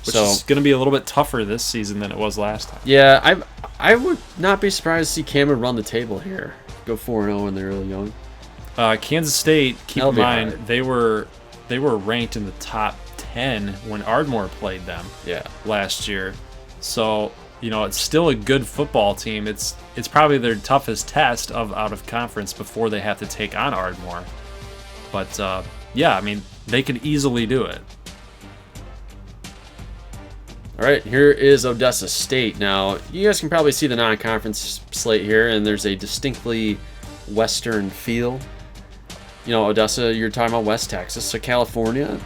Which is going to be a little bit tougher this season than it was last time. Yeah, I would not be surprised to see Cameron run the table here. Go 4-0 in the early going. Kansas State, keep in mind, hard. they were ranked in the top 10 when Ardmore played them last year. So, it's still a good football team. It's probably their toughest test of out of conference before they have to take on Ardmore. But they could easily do it. All right, here is Odessa State. Now, you guys can probably see the non-conference slate here, and there's a distinctly western feel. Odessa, you're talking about West Texas, so California,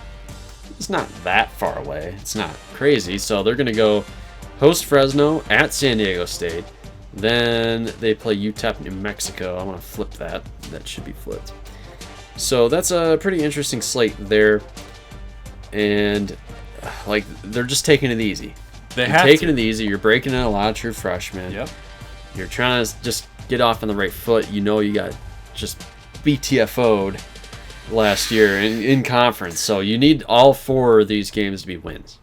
it's not that far away. It's not crazy. So they're going to go host Fresno at San Diego State. Then they play UTEP, New Mexico. I want to flip that. That should be flipped. So that's a pretty interesting slate there. And they're just taking it easy. You're taking it easy. You're breaking in a lot of true freshmen. Yep. You're trying to just get off on the right foot. You got just BTFO'd last year in conference. So you need all 4 of these games to be wins.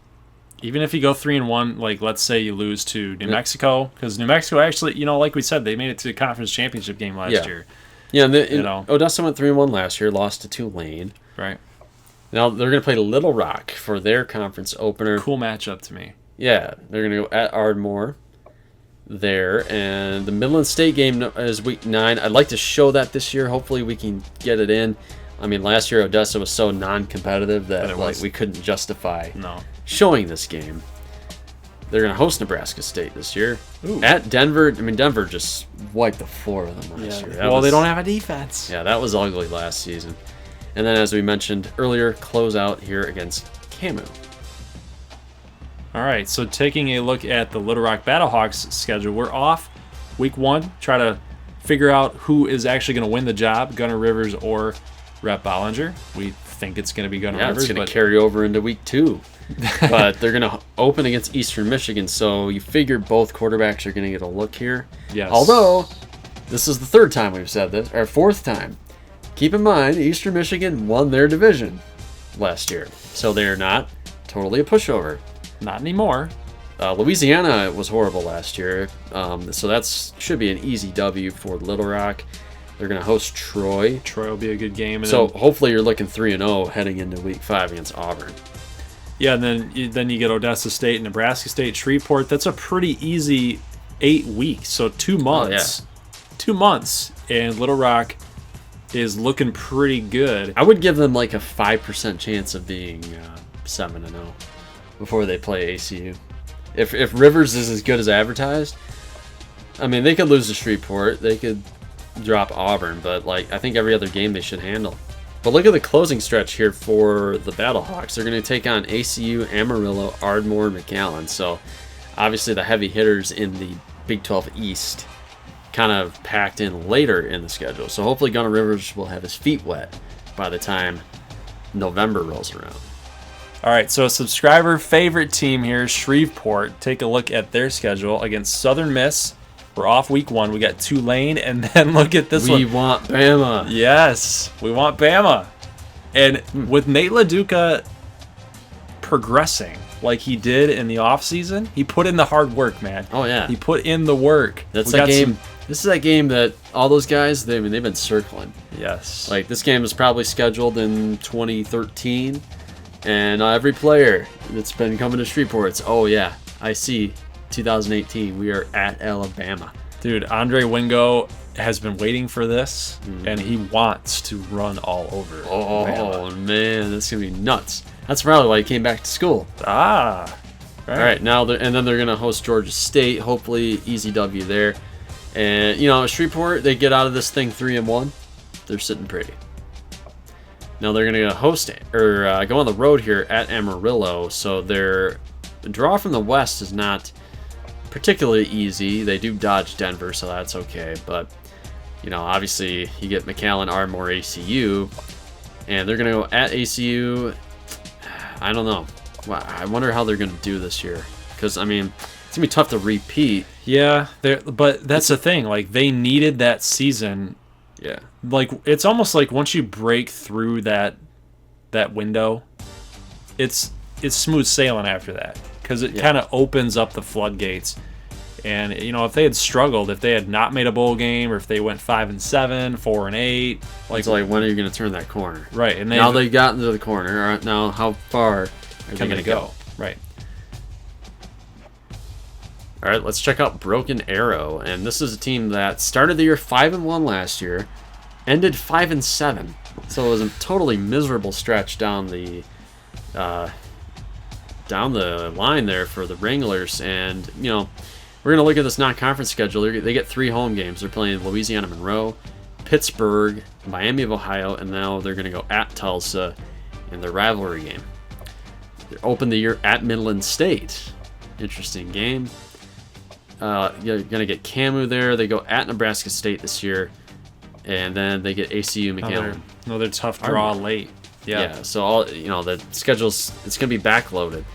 Even if you go 3-1, like let's say you lose to New Mexico, because New Mexico actually, like we said, they made it to the conference championship game last year. Yeah, and Odessa went 3-1 last year, lost to Tulane. Right. Now they're going to play Little Rock for their conference opener. Cool matchup to me. Yeah, they're going to go at Ardmore there, and the Midland State game is Week 9. I'd like to show that this year. Hopefully we can get it in. I mean, last year Odessa was so non-competitive that we couldn't justify showing this game. They're going to host Nebraska State this year. Ooh. At Denver. I mean, Denver just wiped the floor of them last year. They don't have a defense. Yeah, that was ugly last season. And then, as we mentioned earlier, close out here against Camu. All right, so taking a look at the Little Rock Battlehawks schedule, we're off Week 1. Try to figure out who is actually going to win the job, Gunnar Rivers or Rhett Bollinger. We think it's going to be Gunnar Rivers. It's going to carry over into Week 2. But they're going to open against Eastern Michigan, so you figure both quarterbacks are going to get a look here. Yes. Although, this is the 3rd time we've said this, or 4th time. Keep in mind, Eastern Michigan won their division last year, so they're not totally a pushover. Not anymore. Louisiana was horrible last year, so that should be an easy W for Little Rock. They're going to host Troy. Troy will be a good game. And so hopefully you're looking 3-0 heading into Week 5 against Auburn. Yeah, and then you get Odessa State, Nebraska State, Shreveport. That's a pretty easy 8 weeks, so 2 months. Oh, yeah. 2 months, and Little Rock is looking pretty good. I would give them like a 5% chance of being 7-0 before they play ACU. If Rivers is as good as advertised, I mean, they could lose to Shreveport, they could drop Auburn, but I think every other game they should handle. But look at the closing stretch here for the Battlehawks. They're going to take on ACU, Amarillo, Ardmore, and McAllen. So obviously the heavy hitters in the Big 12 East kind of packed in later in the schedule. So hopefully Gunnar Rivers will have his feet wet by the time November rolls around. All right, so a subscriber favorite team here, Shreveport. Take a look at their schedule against Southern Miss. We're off week 1. We got Tulane, and then look at this one. We want Bama. Yes, we want Bama. And with Nate LaDuca progressing like he did in the offseason, he put in the hard work, man. Oh, yeah. He put in the work. That's that game. This is that game that all those guys, they've been circling. Yes. Like, this game was probably scheduled in 2013, and every player that's been coming to Shreveport, it's, oh, yeah, I see 2018. We are at Alabama. Dude, Andre Wingo has been waiting for this, and he wants to run all over. Oh, man, that's going to be nuts. That's probably why he came back to school. Right. All right, now, and then they're going to host Georgia State. Hopefully, easy W there. And, Shreveport, they get out of this thing 3-1. They're sitting pretty. Now they're going to host or go on the road here at Amarillo. So their draw from the West is not particularly easy. They do dodge Denver, so that's okay. But, obviously you get McAllen, Ardmore, ACU. And they're going to go at ACU. I don't know. I wonder how they're going to do this year. Because, it's going to be tough to repeat. Yeah, but that's the thing. Like, they needed that season. Yeah. Like, it's almost like once you break through that window, it's smooth sailing after that. Because it kind of opens up the floodgates. And, if they had struggled, if they had not made a bowl game, or if they went 5-7, 4-8. It's like, when are you going to turn that corner? Right. And now they've gotten to the corner. All right, now, how far are they going to go? Right. All right, let's check out Broken Arrow. And this is a team that started the year 5-1 last year, ended 5-7. So it was a totally miserable stretch down the line there for the Wranglers. And, we're going to look at this non-conference schedule. They get 3 home games. They're playing Louisiana Monroe, Pittsburgh, Miami of Ohio, and now they're going to go at Tulsa in their rivalry game. They open the year at Midland State. Interesting game. You're going to get Camu there. They go at Nebraska State this year. And then they get ACU McAllen. Another tough draw late. Yeah, so all the schedule's, it's going to be backloaded.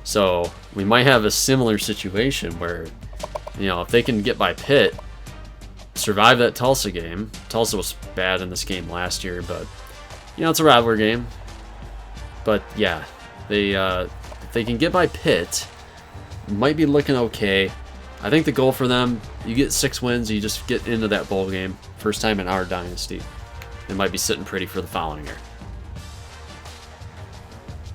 So we might have a similar situation where, if they can get by Pitt, survive that Tulsa game. Tulsa was bad in this game last year, but, it's a rivalry game. But, yeah, if they can get by Pitt, might be looking okay. I think the goal for them, you get 6 wins, you just get into that bowl game. First time in our dynasty. They might be sitting pretty for the following year.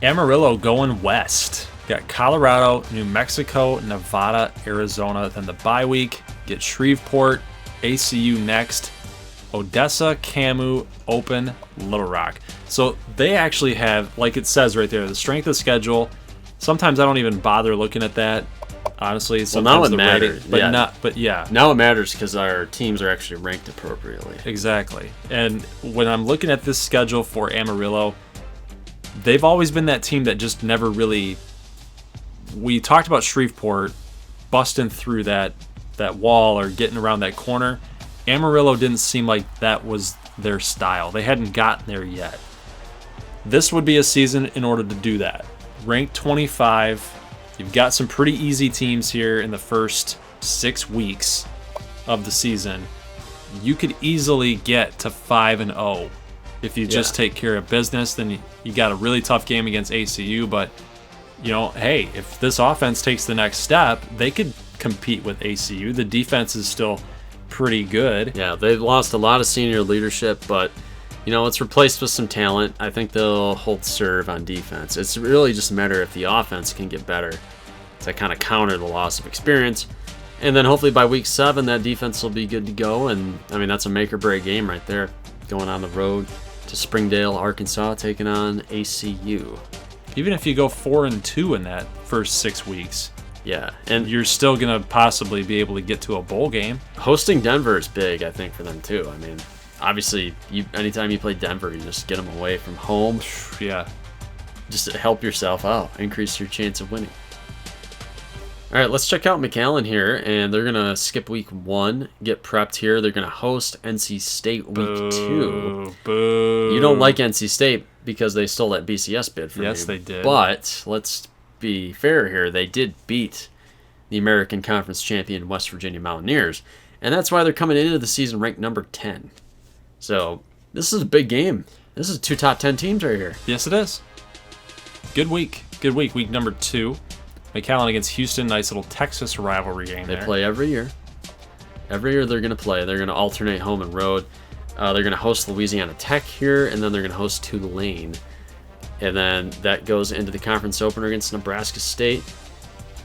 Amarillo going west. Got Colorado, New Mexico, Nevada, Arizona. Then the bye week. Get Shreveport, ACU next. Odessa, Camu, Open, Little Rock. So they actually have, like it says right there, the strength of schedule. Sometimes I don't even bother looking at that. Honestly, sometimes now it matters. Now it matters because our teams are actually ranked appropriately. Exactly. And when I'm looking at this schedule for Amarillo, they've always been that team that just never really. We talked about Shreveport busting through that wall or getting around that corner. Amarillo didn't seem like that was their style. They hadn't gotten there yet. This would be a season in order to do that. Ranked 25. You've got some pretty easy teams here in the first 6 weeks of the season. You could easily get to 5-0 if you just take care of business. Then you got a really tough game against ACU, but hey, if this offense takes the next step, they could compete with ACU. The defense is still pretty good. Yeah, they've lost a lot of senior leadership, but it's replaced with some talent. I think they'll hold serve on defense. It's really just a matter if the offense can get better to kind of counter the loss of experience. And then hopefully by week 7, that defense will be good to go. And, that's a make or break game right there. Going on the road to Springdale, Arkansas, taking on ACU. Even if you go 4-2 in that first 6 weeks. Yeah. And you're still going to possibly be able to get to a bowl game. Hosting Denver is big, I think, for them too. Obviously, anytime you play Denver, you just get them away from home. Yeah. Just to help yourself out, increase your chance of winning. All right, let's check out McAllen here, and they're going to skip week 1, get prepped here. They're going to host NC State week 2. Boo. You don't like NC State. because they stole that BCS bid from Yes, me. they did. But let's be fair here. They did beat the American Conference champion West Virginia Mountaineers, and that's why they're coming into the season ranked number 10. So this is a big game. This is 2 top 10 teams right here. Yes, it is. Good week. Good week. Week number 2. McAllen against Houston. Nice little Texas rivalry game They there. play every year. Every year they're going to play. They're going to alternate home and road. They're going to host Louisiana Tech here, and then they're going to host Tulane. And then that goes into the conference opener against Nebraska State.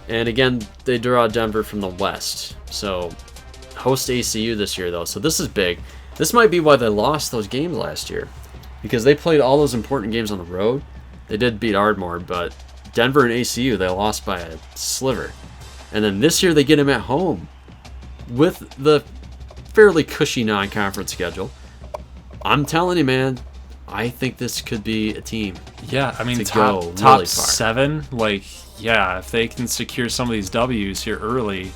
And again, they draw Denver from the West. So host ACU this year, though. So this is big. This might be why they lost those games last year, because they played all those important games on the road. They did beat Ardmore, but Denver and ACU, they lost by a sliver. And then this year they get them at home with the fairly cushy non-conference schedule. I'm telling you, man, I think this could be a team. Yeah, I mean, to top go really far. 7, like, yeah, if they can secure some of these W's here early,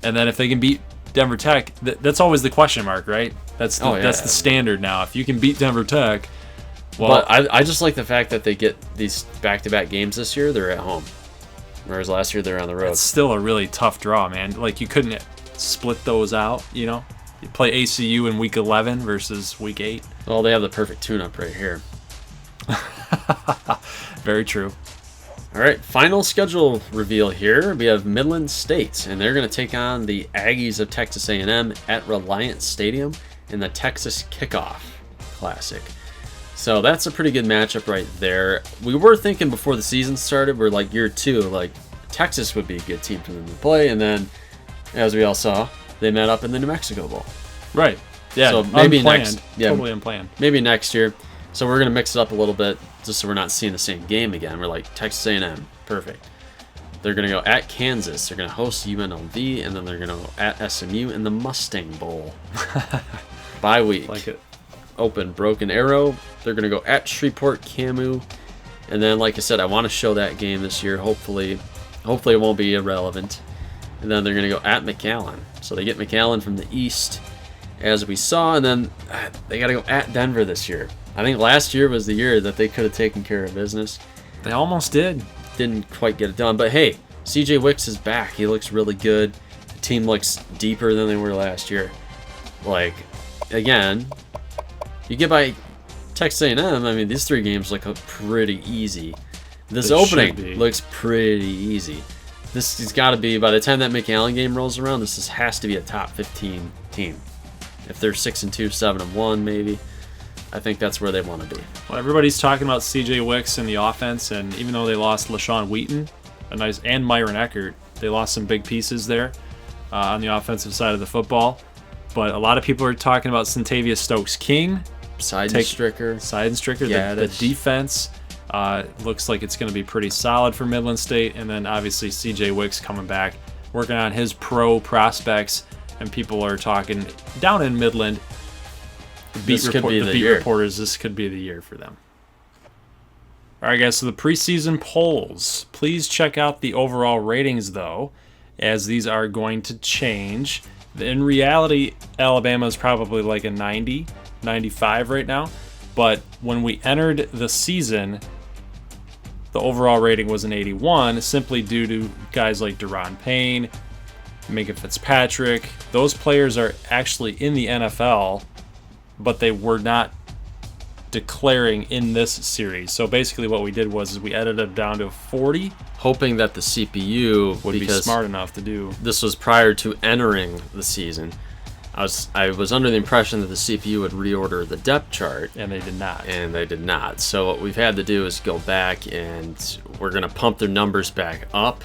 and then if they can beat Denver Tech, that's always the question mark, right? That's the standard now. If you can beat Denver Tech, well, but I just like the fact that they get these back-to-back games this year. They're at home, whereas last year they're on the road. it's still a really tough draw, man. Like, you couldn't split those out, you know? You play ACU in week 11 versus week 8. Well, they have the perfect tune-up right here. Very true. All right, final schedule reveal here. We have Midland State, and they're going to take on the Aggies of Texas A&M at Reliant Stadium in the Texas Kickoff Classic. So that's a pretty good matchup right there. We were thinking before the season started, we're like year 2, like Texas would be a good team for them to play, and then, as we all saw, they met up in the New Mexico Bowl. Right. Yeah, so maybe unplanned. Totally yeah, unplanned. maybe next year. So we're going to mix it up a little bit just so we're not seeing the same game again. We're like Texas A&M, perfect. They're going to go at Kansas. They're going to host UNLV, and then they're going to go at SMU in the Mustang Bowl. Bye week. Like it. Open Broken Arrow. They're going to go at Shreveport, Camu. And then, like I said, I want to show that game this year. Hopefully it won't be irrelevant. And then they're going to go at McAllen. So they get McAllen from the east, as we saw. And then they got to go at Denver this year. I think last year was the year that they could have taken care of business. They almost did. Didn't quite get it done. But hey, CJ Wicks is back. He looks really good. The team looks deeper than they were last year. Like, again, you get by Texas A&M, I mean, these 3 games look pretty easy. This opening looks pretty easy. This has got to be, by the time that McAllen game rolls around, has to be a top 15 team. If they're 6-2, 7-1 maybe, I think that's where they want to be. Well, everybody's talking about CJ Wicks in the offense, and even though they lost LaShawn Wheaton, and Myron Eckert, they lost some big pieces there on the offensive side of the football. But a lot of people are talking about Centavious Stokes-King. Seidenstricker. The defense looks like it's going to be pretty solid for Midland State. And then obviously CJ Wicks coming back, working on his pro prospects. And people are talking down in Midland. The beat reporters, this could be the year for them. All right, guys, so the preseason polls. Please check out the overall ratings, though, as these are going to change. In reality, Alabama is probably like a 90, 95 right now. But when we entered the season, the overall rating was an 81, simply due to guys like Deron Payne, Minka Fitzpatrick. Those players are actually in the NFL, but they were not declaring in this series. So basically what we did was we edited down to 40. Hoping that the CPU would be smart enough to do. This was prior to entering the season. I was under the impression that the CPU would reorder the depth chart. And they did not. So what we've had to do is go back, and we're going to pump their numbers back up.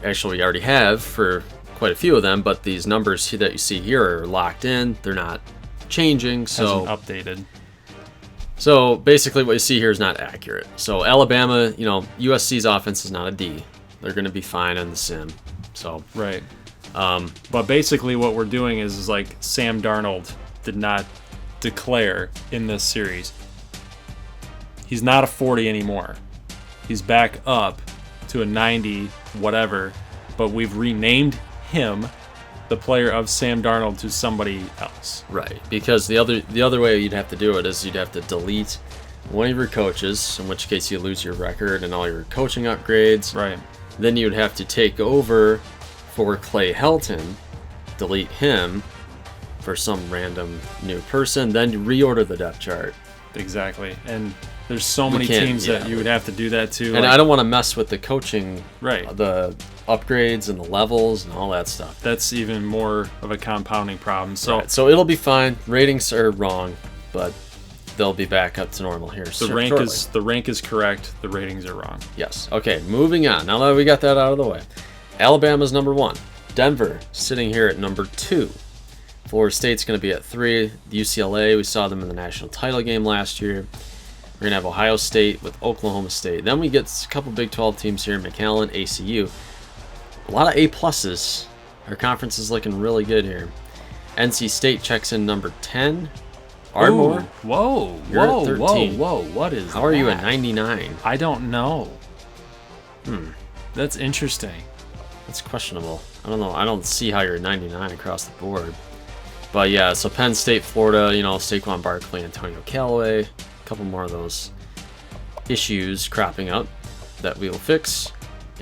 Actually, we already have for quite a few of them, but these numbers that you see here are locked in. They're not changing. So hasn't updated. So basically what you see here is not accurate. So Alabama, USC's offense is not a D. They're going to be fine on the sim. So right. But basically what we're doing is like Sam Darnold did not declare in this series. He's not a 40 anymore. He's back up to a 90, whatever. But we've renamed him, the player of Sam Darnold, to somebody else. Right, because the other way you'd have to do it is you'd have to delete one of your coaches, in which case you lose your record and all your coaching upgrades. Right. Then you'd have to take over for Clay Helton, delete him for some random new person, then reorder the depth chart. Exactly. And there's so many teams that you would have to do that to. And I don't want to mess with the coaching, right? The upgrades and the levels and all that stuff. That's even more of a compounding problem. So, right. So it'll be fine. Ratings are wrong, but they'll be back up to normal here. The rank is correct. The ratings are wrong. Yes. Okay. Moving on. Now that we got that out of the way, Alabama's number 1. Denver sitting here at number 2. Florida State's going to be at 3. UCLA, we saw them in the national title game last year. We're going to have Ohio State with Oklahoma State. Then we get a couple Big 12 teams here, McAllen, ACU. A lot of A+. Our conference is looking really good here. NC State checks in number 10. Ardmore. Ooh, whoa. What is How are you at 99? I don't know. That's interesting. That's questionable. I don't know. I don't see how you're 99 across the board. But yeah, so Penn State, Florida, Saquon Barkley, Antonio Callaway, a couple more of those issues cropping up that we will fix.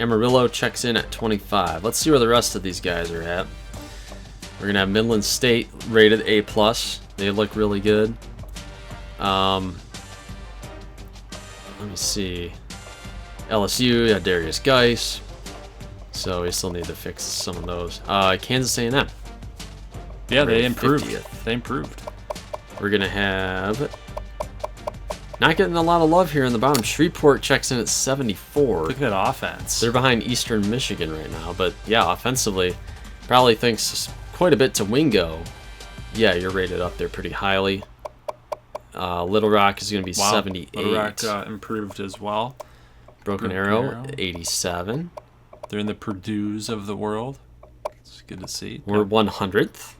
Amarillo checks in at 25. Let's see where the rest of these guys are at. We're going to have Midland State rated A+. They look really good. Let me see. LSU, yeah, Darius Geis. So we still need to fix some of those. Kansas A&M. Yeah, they improved. 50th. They improved. We're going to have... Not getting a lot of love here in the bottom. Shreveport checks in at 74. Look at that offense. They're behind Eastern Michigan right now. But yeah, offensively, probably thanks quite a bit to Wingo. Yeah, you're rated up there pretty highly. Little Rock is going to be 78. Little Rock improved as well. Broken Arrow, 87. They're in the Purdue's of the world. It's good to see. We're 100th.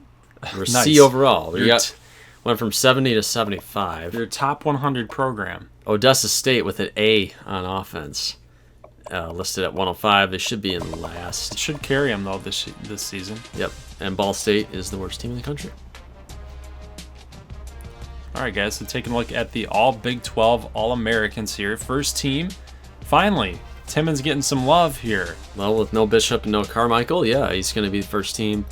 We're Nice. C overall. We went from 70 to 75. You're a top 100 program. Odessa State with an A on offense. Listed at 105. They should be in last. It should carry them, though, this season. Yep. And Ball State is the worst team in the country. All right, guys. So taking a look at the all Big 12 All-Americans here. First team, finally, Timmons getting some love here. Well, with no Bishop and no Carmichael, yeah, he's going to be the first team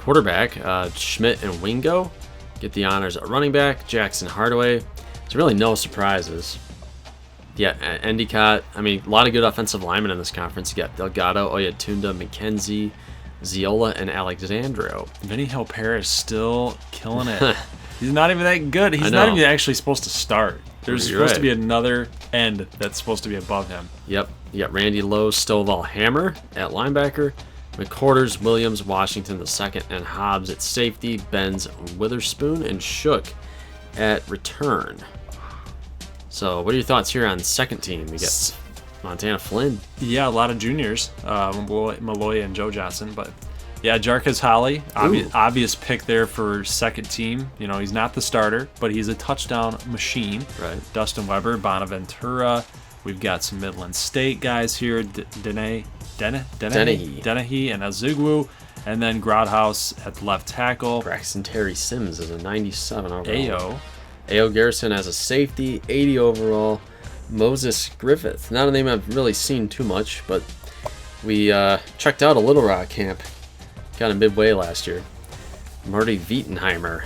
quarterback. Schmidt and Wingo get the honors at running back. Jackson Hardaway. There's really no surprises. Yeah, Endicott. I mean, a lot of good offensive linemen in this conference. You got Delgado, Oyatunda, McKenzie, Ziola, and Alexandro. Vinny Hill-Parrish still killing it. He's not even that good. He's not even actually supposed to start. There's supposed to be another end that's supposed to be above him. Yep. You got Randy Lowe, Stovall, Hammer at linebacker. McQuarters, Williams, Washington the second, and Hobbs at safety. Benz, Witherspoon, and Shook at return. So, what are your thoughts here on second team? You got Montana Flynn. Yeah, a lot of juniors, Malloy and Joe Johnson. But yeah, Jarquez Holly, obvious pick there for second team. He's not the starter, but he's a touchdown machine. Right. Dustin Weber, Bonaventura. We've got some Midland State guys here. Dennehy and Azugwu. And then Groudhouse at left tackle. Braxton Terry Sims is a 97 overall. Ayo Garrison as a safety, 80 overall. Moses Griffith, not a name I've really seen too much, but we checked out a Little Rock camp. Got him midway last year. Marty Wietenheimer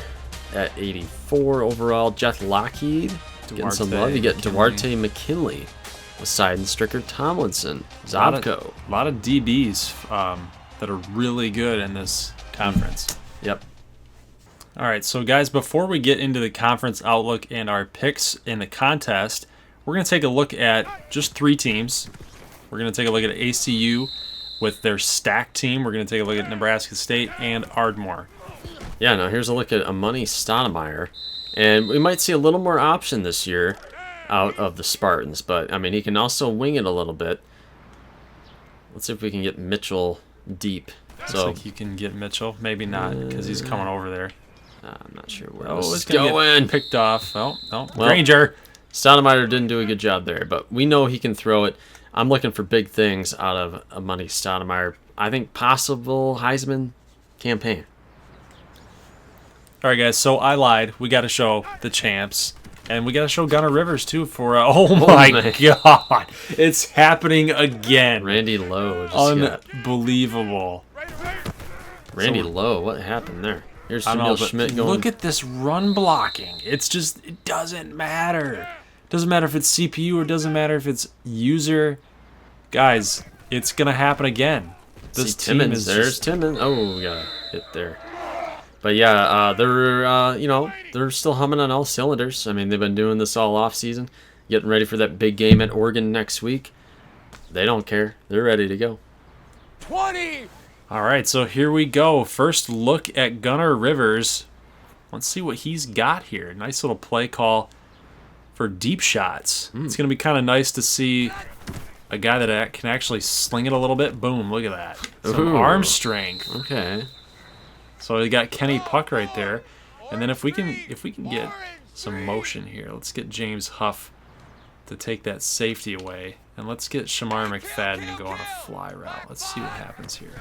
at 84 overall. Jeff Lockheed getting some love. You get Duarte McKinley with Seiden Stricker Tomlinson. Zabko. A lot of DBs that are really good in this conference. Yep. All right, so guys, before we get into the conference outlook and our picks in the contest, we're going to take a look at just 3 teams. We're going to take a look at ACU with their stacked team. We're going to take a look at Nebraska State and Ardmore. Yeah, now here's a look at Amani Stoudemire. And we might see a little more option this year out of the Spartans, but I mean, he can also wing it a little bit. Let's see if we can get Mitchell deep. Looks like you can get Mitchell. Maybe not, because he's coming over there. I'm not sure where this is going. Picked off. Oh, no. Well, Granger. Stoudemire didn't do a good job there, but we know he can throw it. I'm looking for big things out of Amani Stoudemire. I think possible Heisman campaign. All right, guys, so I lied. We got to show the champs. And we got to show Gunnar Rivers, too, for... oh, my God. It's happening again. Randy Lowe just Unbelievable. Randy Lowe, what happened there? Here's Jamil Schmidt going... Look at this run blocking. It's just... It doesn't matter. Doesn't matter if it's CPU or doesn't matter if it's user. Guys, it's going to happen again. This team Timmons, is there's Timmons. Oh, we got a hit there. But yeah, they're still humming on all cylinders. I mean, they've been doing this all off season, getting ready for that big game at Oregon next week. They don't care. They're ready to go. 20. All right, so here we go. First look at Gunnar Rivers. Let's see what he's got here. Nice little play call for deep shots. It's going to be kind of nice to see a guy that can actually sling it a little bit. Boom, look at that. Some arm strength. Okay. So we got Kenny Puck right there. And then if we can get some motion here, let's get James Huff to take that safety away. And let's get Shamar McFadden to go on a fly route. Let's see what happens here.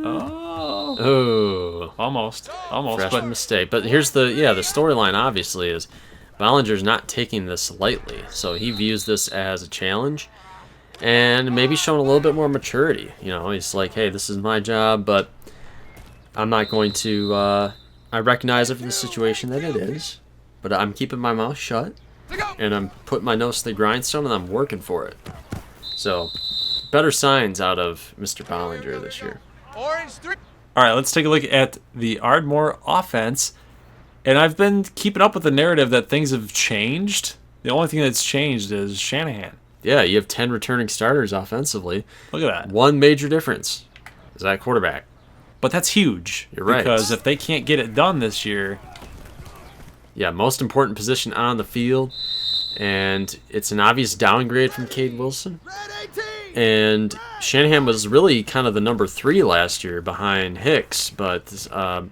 Oh. Almost. Freshman mistake. But here's the storyline obviously is Bollinger's not taking this lightly. So he views this as a challenge. And maybe showing a little bit more maturity. You know, he's like, hey, this is my job, but I'm not going to... I recognize it for the situation that it is, but I'm keeping my mouth shut, and I'm putting my nose to the grindstone, and I'm working for it. So, better signs out of Mr. Bollinger this year. All right, let's take a look at the Ardmore offense. And I've been keeping up with the narrative that things have changed. The only thing that's changed is Shanahan. Yeah, you have 10 returning starters offensively. Look at that. One major difference is that quarterback. But that's huge. You're right. Because if they can't get it done this year... Yeah, most important position on the field. And it's an obvious downgrade from Cade Wilson. And Shanahan was really kind of the number 3 last year behind Hicks. But it's a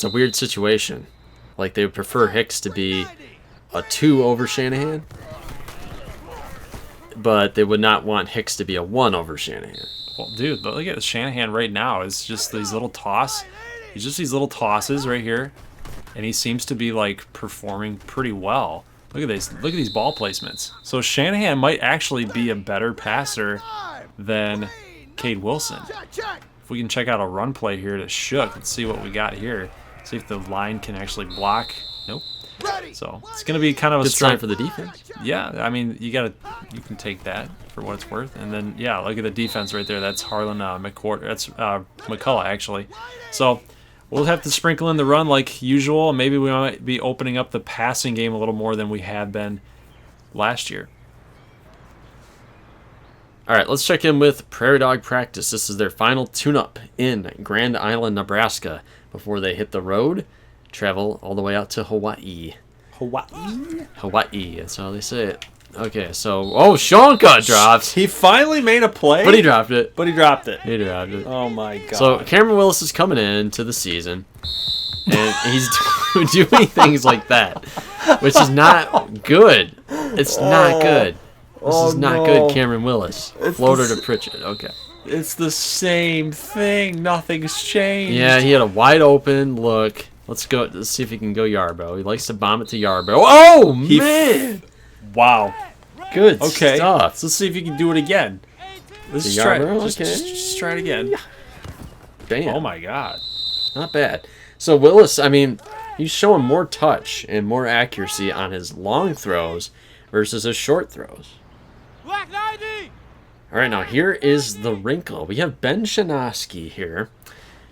weird situation. Like, they would prefer Hicks to be a 2 over Shanahan. But they would not want Hicks to be a 1 over Shanahan. Well, dude, but look at Shanahan right now. It's just these little toss. He's just these little tosses right here. And he seems to be, like, performing pretty well. Look at this. Look at these ball placements. So Shanahan might actually be a better passer than Cade Wilson. If we can check out a run play here to Shook, let's see what we got here. See if the line can actually block. Nope. So it's going to be kind of a good sign for the defense. Yeah, I mean, you can take that for what it's worth. And then, yeah, look at the defense right there. That's Harlan that's McCullough, actually. So we'll have to sprinkle in the run like usual. And maybe we might be opening up the passing game a little more than we have been last year. All right, let's check in with Prairie Dog practice. This is their final tune-up in Grand Island, Nebraska before they hit the road. Travel all the way out to Hawaii. Hawaii, that's how they say it. Okay, so... Oh, Shonka dropped. He finally made a play. But he dropped it. He dropped it. Oh, my God. So, Cameron Willis is coming into the season, and he's doing things like that, which is not good. It's not good. This is not good, Cameron Willis. Floater to Pritchett. Okay. It's the same thing. Nothing's changed. Yeah, he had a wide open look. Let's see if he can go Yarbrough. He likes to bomb it to Yarbrough. Oh, man! Wow. Good okay. stuff. So let's see if you can do it again. Let's try it. Just try it again. Damn. Oh, my God. Not bad. So Willis, I mean, he's showing more touch and more accuracy on his long throws versus his short throws. Black 90. All right, now here is the wrinkle. We have Ben Shanoski here.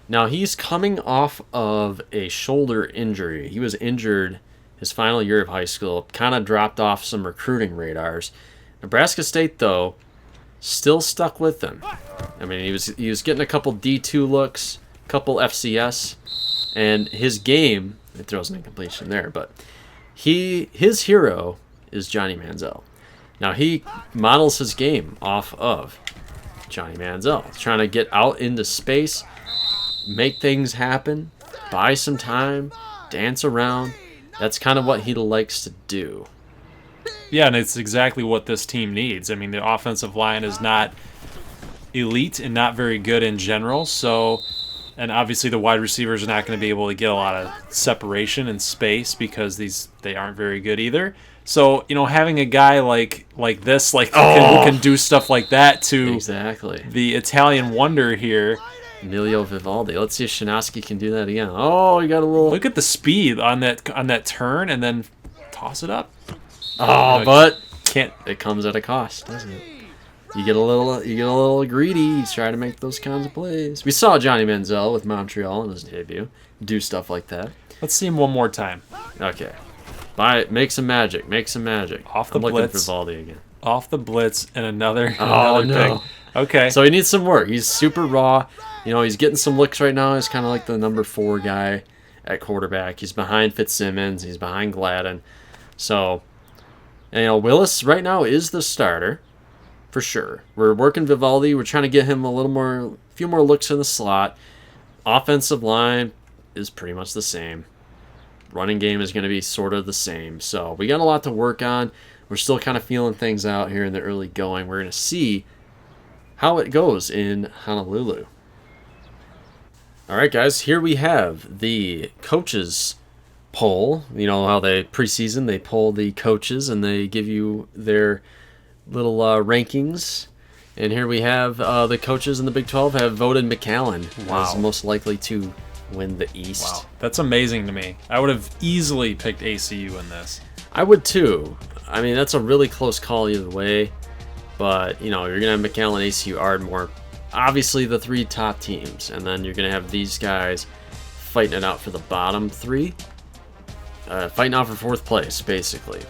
Now, he's coming off of a shoulder injury. He was injured his final year of high school, kind of dropped off some recruiting radars. Nebraska State, though, still stuck with him. I mean, he was getting a couple D2 looks, a couple FCS, and his game, it throws an incompletion there, but his hero is Johnny Manziel. Now, he models his game off of Johnny Manziel. He's trying to get out into space, make things happen, buy some time, dance around. That's kind of what he likes to do. Yeah, and it's exactly what this team needs. I mean, the offensive line is not elite and not very good in general, so And obviously the wide receivers are not going to be able to get a lot of separation and space because they aren't very good either. So, having a guy like this, who can do stuff like that to Exactly. the Italian wonder here. Emilio Vivaldi. Let's see if Shinosky can do that again. Oh, you got a little... Look at the speed on that turn and then toss it up. But Can't. it comes at a cost, doesn't it? You get a little greedy. He's trying to make those kinds of plays. We saw Johnny Manziel with Montreal in his debut do stuff like that. Let's see him one more time. Okay. Make some magic. Off the I'm looking blitz. for Vivaldi again. Off the blitz and another Oh, no. pick. Okay. So he needs some work. He's super raw. He's getting some looks right now. He's kind of like the number 4 guy at quarterback. He's behind Fitzsimmons. He's behind Gladden. So, Willis right now is the starter. For sure. We're working Vivaldi. We're trying to get him a few more looks in the slot. Offensive line is pretty much the same. Running game is going to be sort of the same. So we got a lot to work on. We're still kind of feeling things out here in the early going. We're going to see how it goes in Honolulu. All right, guys. Here we have the coaches poll. You know how they preseason, they poll the coaches and they give you their little rankings, and here we have the coaches in the Big 12 have voted McAllen as most likely to win the East. Wow, that's amazing to me. I would have easily picked ACU in this. I would too. I mean, that's a really close call either way, but you're gonna have McAllen, ACU, Ardmore, obviously the 3 top teams, and then you're gonna have these guys fighting it out for the bottom 3, fighting out for 4th place basically.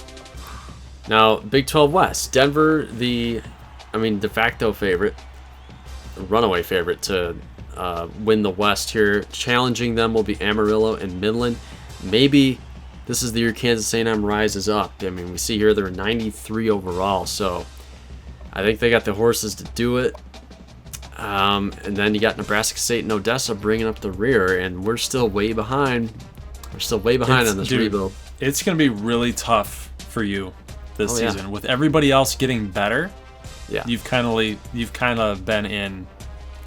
Now, Big 12 West, Denver, de facto favorite, runaway favorite to win the West here. Challenging them will be Amarillo and Midland. Maybe this is the year Kansas A&M rises up. I mean, we see here they're 93 overall, so I think they got the horses to do it. And then you got Nebraska State and Odessa bringing up the rear, and we're still way behind. We're still way behind on this rebuild. It's going to be really tough for you this season. Yeah. With everybody else getting better, Yeah. you've kind of been in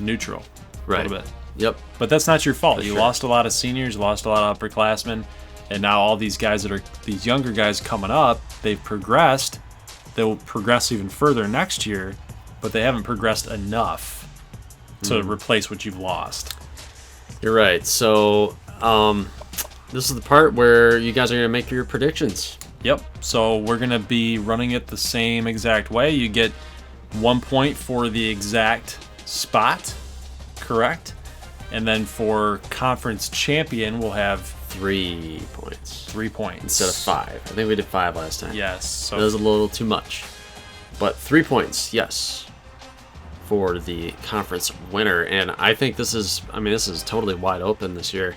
neutral a little bit. Yep. But that's not your fault. You sure. lost a lot of seniors, you lost a lot of upperclassmen, and now all these guys these younger guys coming up, they've progressed. They'll progress even further next year, but they haven't progressed enough to replace what you've lost. You're right. So, this is the part where you guys are going to make your predictions. Yep. So we're going to be running it the same exact way. You get 1 point for the exact spot, correct? And then for conference champion, we'll have 3 points 3 points instead of 5. I think we did 5 last time. Yes. So That was a little too much. But 3 points, yes, for the conference winner. And I think this is totally wide open this year.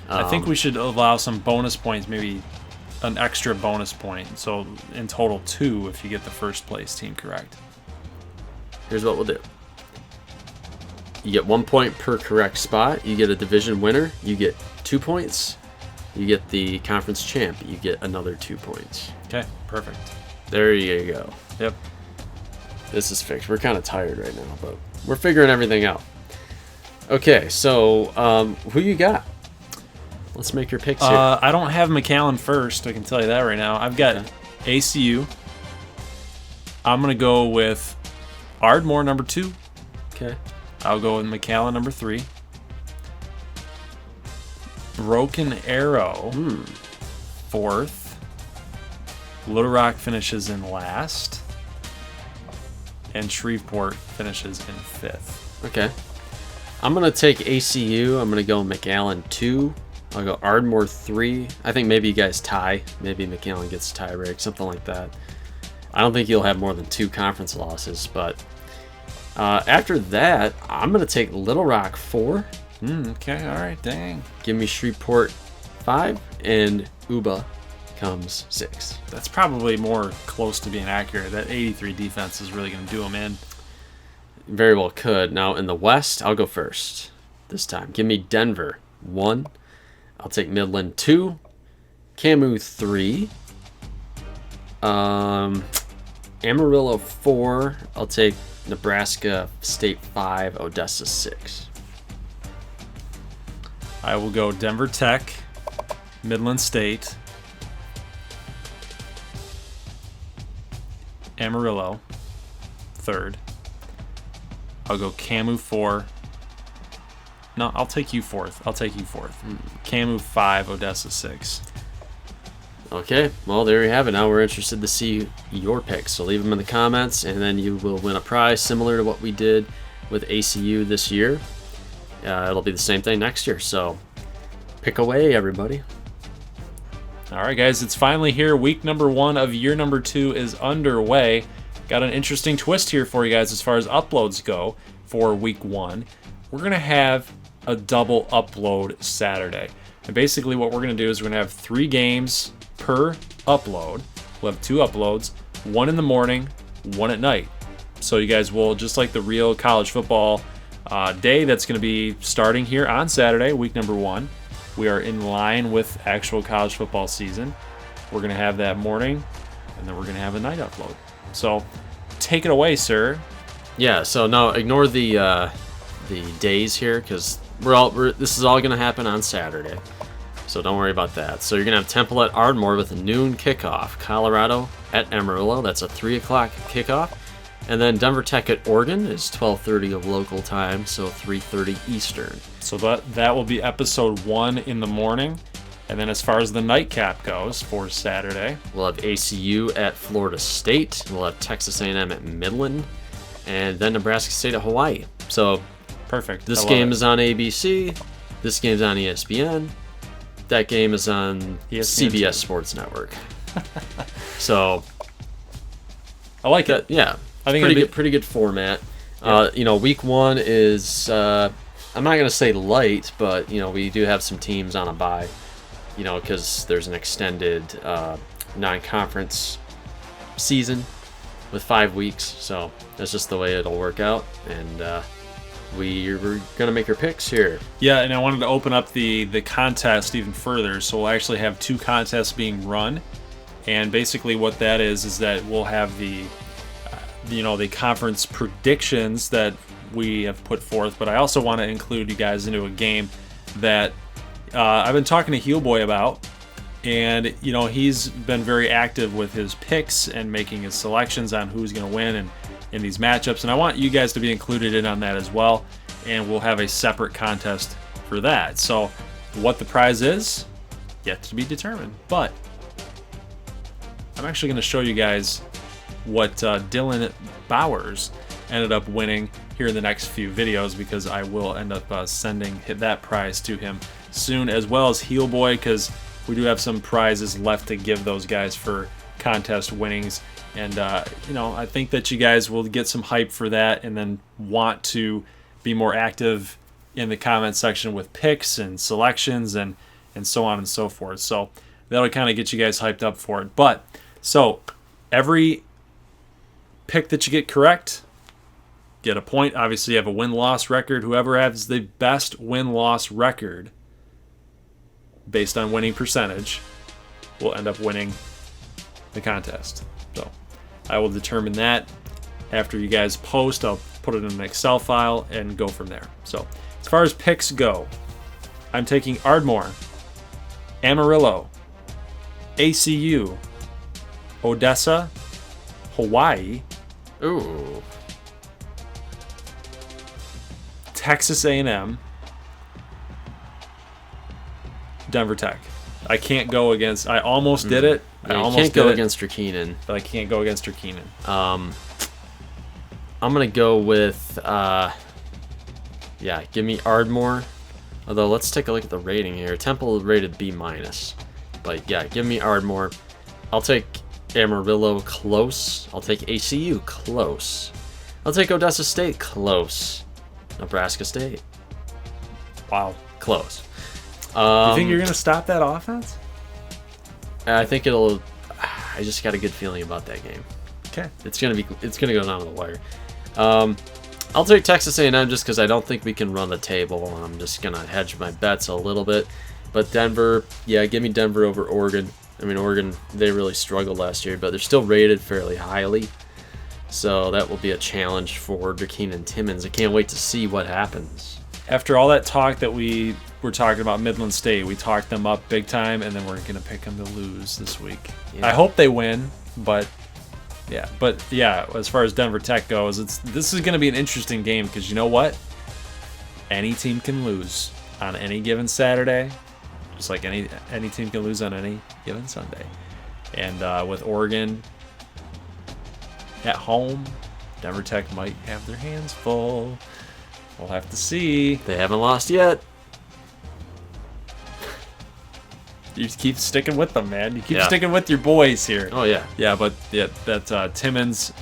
I think we should allow some bonus points, maybe an extra bonus point. So in total 2 if you get the first place team correct. Here's what we'll do. You get 1 point per correct spot. You get a division winner. You get 2 points. You get the conference champ. You get another 2 points. Okay, perfect. There you go. Yep. This is fixed. We're kind of tired right now, but we're figuring everything out. Okay, so who you got? Let's make your picks here. I don't have McAllen first. I can tell you that right now. I've got ACU. I'm going to go with Ardmore number 2. Okay. I'll go with McAllen number 3. Broken Arrow 4th. Little Rock finishes in last. And Shreveport finishes in 5th. Okay. I'm going to take ACU. I'm going to go McAllen 2. I'll go Ardmore 3. I think maybe you guys tie. Maybe McAllen gets a tie break, something like that. I don't think you'll have more than 2 conference losses, but after that, I'm going to take Little Rock 4. Okay, all right, dang. Give me Shreveport 5, and Uba comes 6. That's probably more close to being accurate. That 83 defense is really going to do them in. Very well could. Now, in the West, I'll go first this time. Give me Denver 1. I'll take Midland 2. Camu 3. Amarillo 4. I'll take Nebraska State 5. Odessa 6. I will go Denver Tech, Midland State, Amarillo, 3rd. I'll go Camu 4. No, I'll take you 4th. Camu 5, Odessa 6. Okay, well, there you have it. Now we're interested to see your picks. So leave them in the comments, and then you will win a prize similar to what we did with ACU this year. It'll be the same thing next year. So pick away, everybody. All right, guys, it's finally here. Week number 1 of year number 2 is underway. Got an interesting twist here for you guys as far as uploads go for week 1. We're going to have a double upload Saturday. And basically what we're going to do is we're going to have 3 games per upload. We'll have 2 uploads, 1 in the morning, 1 at night. So you guys will, just like the real college football day that's going to be starting here on Saturday, week number 1. We are in line with actual college football season. We're going to have that morning, and then we're going to have a night upload. So take it away, sir. Yeah, so now ignore the days here, because this is all going to happen on Saturday. So don't worry about that. So you're going to have Temple at Ardmore with a noon kickoff. Colorado at Amarillo. That's a 3 o'clock kickoff. And then Denver Tech at Oregon is 12:30 of local time, so 3:30 Eastern. So that will be episode 1 in the morning. And then as far as the nightcap goes for Saturday, we'll have ACU at Florida State. We'll have Texas A&M at Midland. And then Nebraska State at Hawaii. So perfect. This game is on ABC. This game's on ESPN. That game is on ESPN CBS Sports Network. So I like that. it. Yeah, I think pretty good format. Yeah. Week 1 is I'm not gonna say light, but we do have some teams on a bye. Because there's an extended non-conference season with 5 weeks, so that's just the way it'll work out. And we're gonna make our picks here. Yeah, and I wanted to open up the contest even further. So we'll actually have 2 contests being run, and basically what that is that we'll have the conference predictions that we have put forth. But I also want to include you guys into a game that I've been talking to Heel Boy about, and he's been very active with his picks and making his selections on who's going to win and in these matchups, and I want you guys to be included in on that as well, and we'll have a separate contest for that. So what the prize is, yet to be determined, but I'm actually going to show you guys what Dylan Bowers ended up winning here in the next few videos, because I will end up sending that prize to him soon, as well as Heel Boy, because we do have some prizes left to give those guys for contest winnings. And I think that you guys will get some hype for that, and then want to be more active in the comment section with picks and selections and so on and so forth. So that'll kind of get you guys hyped up for it. But so every pick that you get correct, get a point. Obviously, you have a win-loss record. Whoever has the best win-loss record based on winning percentage will end up winning the contest. So I will determine that after you guys post. I'll put it in an Excel file and go from there. So as far as picks go, I'm taking Ardmore, Amarillo, ACU, Odessa, Hawaii, Ooh. Texas A&M, Denver Tech. I can't go against. I almost did it. Yeah, you can't go against Drakeenan. But I can't go against Drakeenan. I'm gonna go with give me Ardmore. Although let's take a look at the rating here. Temple rated B-, but yeah, give me Ardmore. I'll take Amarillo close. I'll take ACU close. I'll take Odessa State close. Nebraska State. Wow. Close. You think you're going to stop that offense? I think it'll. I just got a good feeling about that game. Okay. It's gonna go down to the wire. I'll take Texas A&M just because I don't think we can run the table. I'm just gonna hedge my bets a little bit. But Denver, yeah, give me Denver over Oregon. I mean, Oregon, they really struggled last year, but they're still rated fairly highly. So that will be a challenge for Drakeenan Timmons. I can't wait to see what happens. After all that talk that we we're talking about Midland State. We talked them up big time, and then we're going to pick them to lose this week. Yeah. I hope they win, but yeah. As far as Denver Tech goes, this is going to be an interesting game because you know what? Any team can lose on any given Saturday, just like any team can lose on any given Sunday. And with Oregon at home, Denver Tech might have their hands full. We'll have to see. They haven't lost yet. You just keep sticking with them, man. You keep sticking with your boys here. Oh, yeah. Yeah, but that Timmons,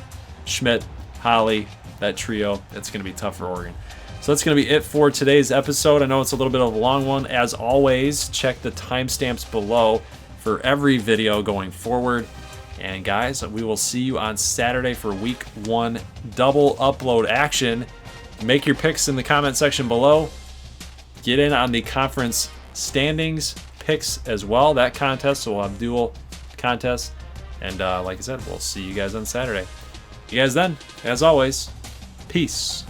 Schmidt, Holly, that trio, that's going to be tough for Oregon. So that's going to be it for today's episode. I know it's a little bit of a long one. As always, check the timestamps below for every video going forward. And guys, we will see you on Saturday for week 1 double upload action. Make your picks in the comment section below. Get in on the conference standings picks as well. That contest, so we'll have dual contests. And like I said, we'll see you guys on Saturday. You guys then, as always, peace.